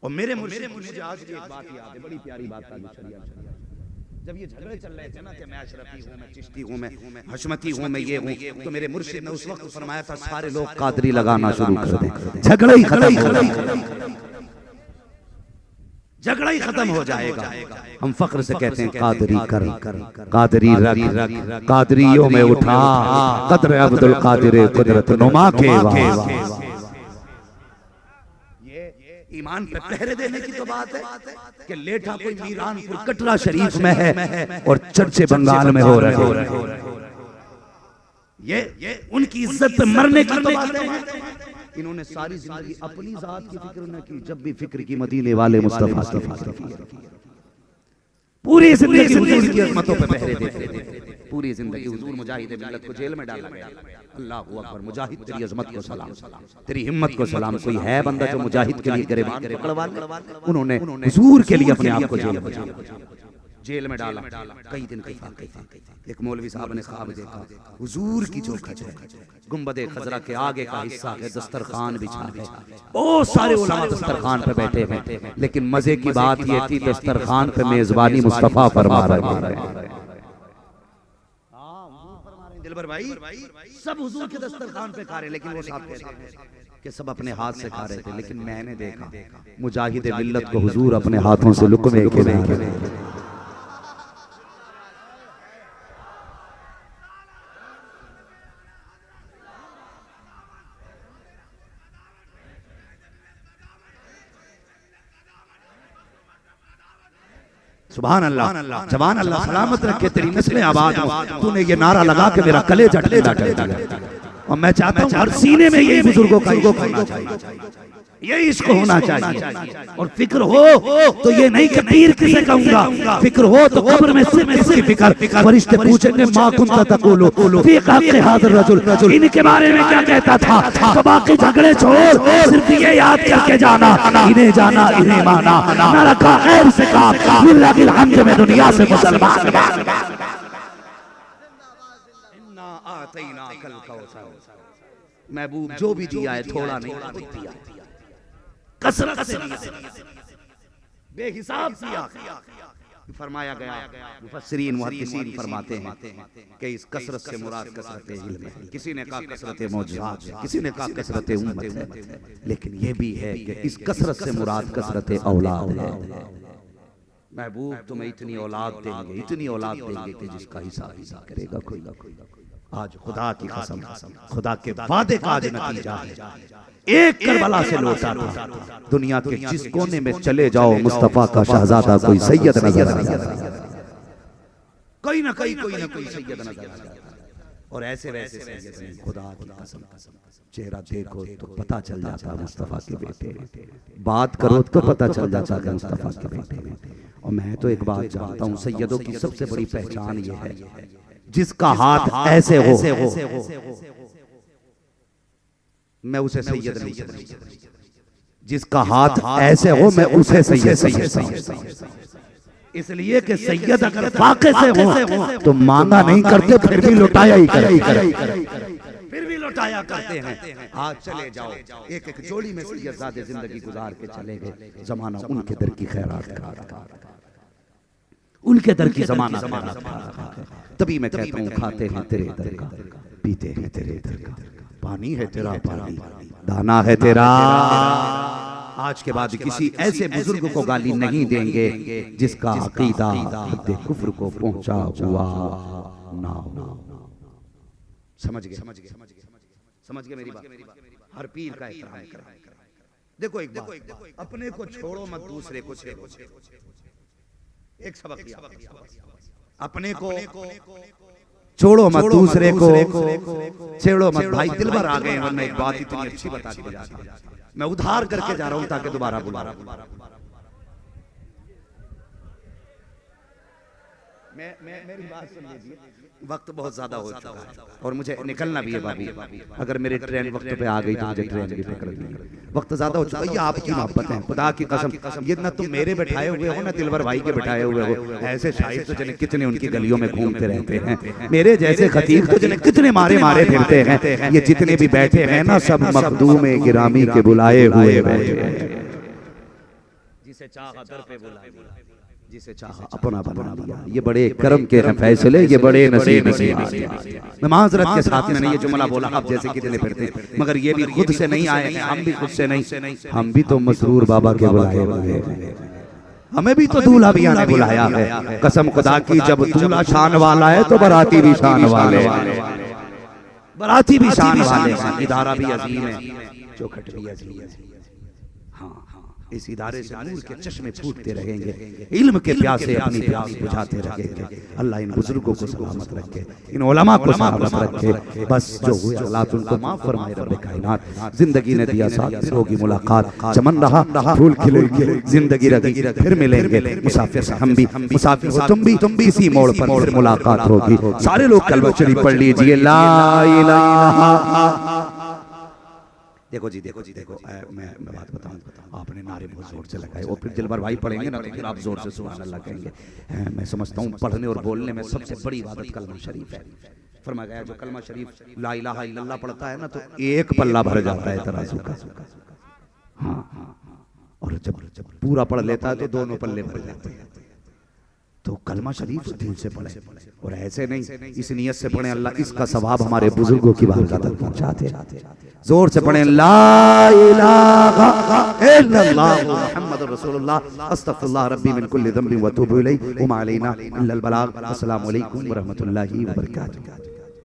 और मेरे मुझे आज भी एक बात याद है, बड़ी प्यारी बात है। जब ये झगड़े चल रहे थे ना कि मैं अशरफी हूँ, मैं चिश्ती हूँ, मैं हशमती हूँ, मैं ये हूँ, तो मेरे मुर्शिद ने उस वक्त फरमाया था सारे लोग कादरी लगाना शुरू कर दें, झगड़ा ही खत्म हो जाएगा। हम फख्र से कहते हैं कादरी कर, कादरी रख, कादरियों में उठा कदर अब्दुल कादिर कुदरत नुमा के वाह। ईमान पे पहरे देने की तो बात है कि लेठा कोई मीरानपुर कटरा शरीफ में है और चर्चे बंगाल में हो रहे हैं। ये उनकी इज्जत पे मरने की तो बात है। इन्होंने सारी जिंदगी अपनी जात की फिक्र न की, जब भी फिक्र की मदीने वाले मुस्तफा की फिक्र की। पूरी जिंदगी हुजूर की अज़मतों पे पहरे देते थे, पूरी जिंदगी हुजूर मुजाहिद मिल्लत को जेल में डाला गया। अल्लाहू अकबर, मुजाहिद तेरी अज़मत को सलाम, तेरी हिम्मत को सलाम। कोई है बंदा जो मुजाहिद के लिए गिरबान पकड़वा ले? उन्होंने हुजूर के लिए अपने आप को जेल में डाला, कई दिन की फाके थे। एक मौलवी साहब ने ख्वाब देखा, हुजूर की जो खच है गुंबदे खजरा के आगे का हिस्सा है, दस्तरखान बिछा है, बहुत सारे उलमा दस्तरखान पे बैठे हैं, लेकिन मजे की बात ये थी दस्तरखान पे मेजबानी मुस्तफा फरमा रहे हैं। दिलबर भाई सब हुजूर के दस्तरखान पे खा रहे, लेकिन वो साहब कह रहे हैं कि सब अपने हाथ से खा रहे थे, लेकिन मैंने देखा मुजाहिद मिल्लत को हुजूर अपने हाथों से लुक़मे खिलाए। सुभान अल्लाह, जवान अल्लाह सलामत रखे, तेरी नस्लें आबाद हो। तूने ये नारा लगा के मेरा कलेजा ठंडा कर दिया, और मैं चाहता हूँ हर सीने में यही बुजुर्गों का होना चाहिए, यही इसको होना चाहिए। और फिक्र हो तो ये नहीं कि पीर किसे कहूंगा, फिक्र हो तो कब्र में सिर्फ इसकी फिक्र। फरिश्ते पूछेंगे मा कुंता तक़ूलु फी हक़्क़ि हाज़िर रजुल, इनके बारे में क्या कहता था? तो बाकी झगड़े छोड़, सिर्फ ये याद करके जाना, इन्हें जाना इन्हें माना, ना रखा खैर से काम, लिल्लाहिल हम्द में दुनिया से मुसलमान। इन्ना आतैनाकल कौसर, महबूब जो भी दिया है थोड़ा नहीं दिया, कसरत से बेहिसाब दिया। फरमाया गया, मुफस्सिरीन मुहद्दिसीन फरमाते हैं कि इस कसरत से मुराद कसरत इल्म है, किसी ने कहा कसरत मौजूदात है, किसी ने कहा कसरत उम्मत है, लेकिन ये भी है कि इस कसरत से मुराद कसरत औलाद है। महबूब तुम्हें इतनी औलाद देंगे, इतनी औलाद देंगे कि जिसका हिसाब करेगा कोई। आज खुदा की कसम, खुदा के वादे का आज नतीजा है। एक करबला से लौटा था, दुनिया के जिस कोने में चले जाओ मुस्तफा का शहजादा कोई सैयद नजर आ जाता, कोई ना कोई सैयद नजर आ जाता। और ऐसे वैसे सैयद नहीं, खुदा की कसम, चेहरा देखो तो पता चल जाता मुस्तफा के बेटे, बात करो तो पता चल जाता है मुस्तफा के बेटे। और मैं तो एक बात जानता हूँ, सैयदों की सबसे बड़ी पहचान ये है, जिसका हाथ ऐसे हो मैं उसे सैयद नहीं समझता, जिसका हाथ ऐसे हो मैं उसे सैयद समझता। इसलिए कि सैयद अगर फाके से हो तो मांगा नहीं करते, फिर भी लुटाया ही फिर भी लुटाया करते हैं। आज चले जाओ, एक एक जोड़ी में सैयदजादे जिंदगी गुजार के चले गए, जमाना उनके दर की खैरात का, उनके दर की जमाना खैरात। तभी मैं कहता हूँ खाते हैं तेरे दर का, पीते हैं तेरे दर का, पानी है तेरा पानी, दाना है तेरा। आज के बाद किसी ऐसे बुजुर्ग को गाली नहीं देंगे जिसका अकीदा हद कुफ्र को पहुंचा हुआ ना हो। समझ गए मेरी बात? हर पीर का एहतराम करें। देखो एक बात, अपने को छोड़ो मत, दूसरे को छेड़ो। एक सबक लिया, अपने को छोड़ो मत, दूसरे को छेड़ो मत। भाई दिलबर आ गए, वरना एक बात इतनी अच्छी बता के जाता, मैं उधार करके जा रहा हूं ताकि दोबारा बुला। मेरी बात सुन लीजिए, वक्त बहुत ज्यादा हो चुका है और मुझे निकलना भी है बाबू। अगर मेरी ट्रेन वक्त पे आ गई तो मुझे ट्रेन भी पकड़नी है। वक्त ज्यादा हो चुका है। ये आपकी मोहब्बत है, खुदा की कसम, ये ना तुम मेरे बैठाए हुए हो ना दिलवर भाई के बैठाए हुए हो। ऐसे शायर तो जने कितने उनकी गलियों में घूमते रहते हैं, मेरे जैसे खतीब तो जने कितने मारे मारे फिरते हैं। ये जितने भी बैठे हैं ना सब मखदूम गिरामी के बुलाए हुए बैठे हैं। जिसे चाहा दर पे बुला लिया, जिसे चाहा अपना बना लिया। ये बड़े करम के हैं फैसले, ये बड़े नसीब से। मैं माजरत के साथ मैंने ये जुमला बोला, आप जैसे कितने फिरते हैं, मगर ये भी खुद से नहीं आए हैं, हम भी खुद से नहीं, हम भी तो मसरूर बाबा के बुलाए हुए हैं। हमें भी तो दूल्हा भी आने बुलाया है। कसम खुदा की, जब दूल्हा शान वाला है तो बाराती भी शान वाले, बाराती भी शान वाले, इदारा भी अजीम है, चौखट भी अजीम है। हाँ, इस इदारे से नूर के चश्मे फूटते रहेंगे, इल्म के प्यासे अपनी प्यास बुझाते रहेंगे। अल्लाह इन बुजुर्गों को सलामत रखे, इन उलमा को सलामत रखे। बस जो हुए हालात उनको माफ फरमाए रब्बे कायनात। जिंदगी ने दिया साथ, होगी मुलाकात, चमन रहा फूल खिलेंगे, जिंदगी रही फिर मिलेंगे। मुसाफिर से हम भी, मुसाफिर हो तुम भी, इसी मोड़ पर फिर मुलाकात होगी। सारे लोग कलमा शरीफ पढ़ लीजिए, ला इलाहा। देखो जी, मैं बात बताऊं, आपने नारे बहुत जोर से लगाए और फिर दिलबर भाई पढ़ेंगे ना तो फिर आप जोर से सुभान अल्लाह कहेंगे। मैं समझता हूं पढ़ने और बोलने में सबसे बड़ी इबादत कलमा शरीफ है। फरमाया गया जो कलमा शरीफ ला इलाहा इल्लल्लाह पढ़ता है ना तो एक पल्ला भर जाता है तराजू का। हाँ, और जब पूरा पढ़ लेता है तो दोनों पल्ले भर जाते हैं। तो कलमा शरीफ दिल से पढ़े और ऐसे नहीं, इस नियत से पढ़े अल्लाह इसका सवाब हमारे बुजुर्गों की बारगाह तक पहुंचाते। जोर से पढ़े, ला इलाहा इल्लल्लाह मुहम्मदुर रसूलुल्लाह अस्तगफिरुल्लाह रब्बी मिन कुल्ली ज़ंबिन व अतूबु इलैहि व मा अलैना इल्लल बलाग। अस्सलामु अलैकुम व रहमतुल्लाहि व बरकातुहू।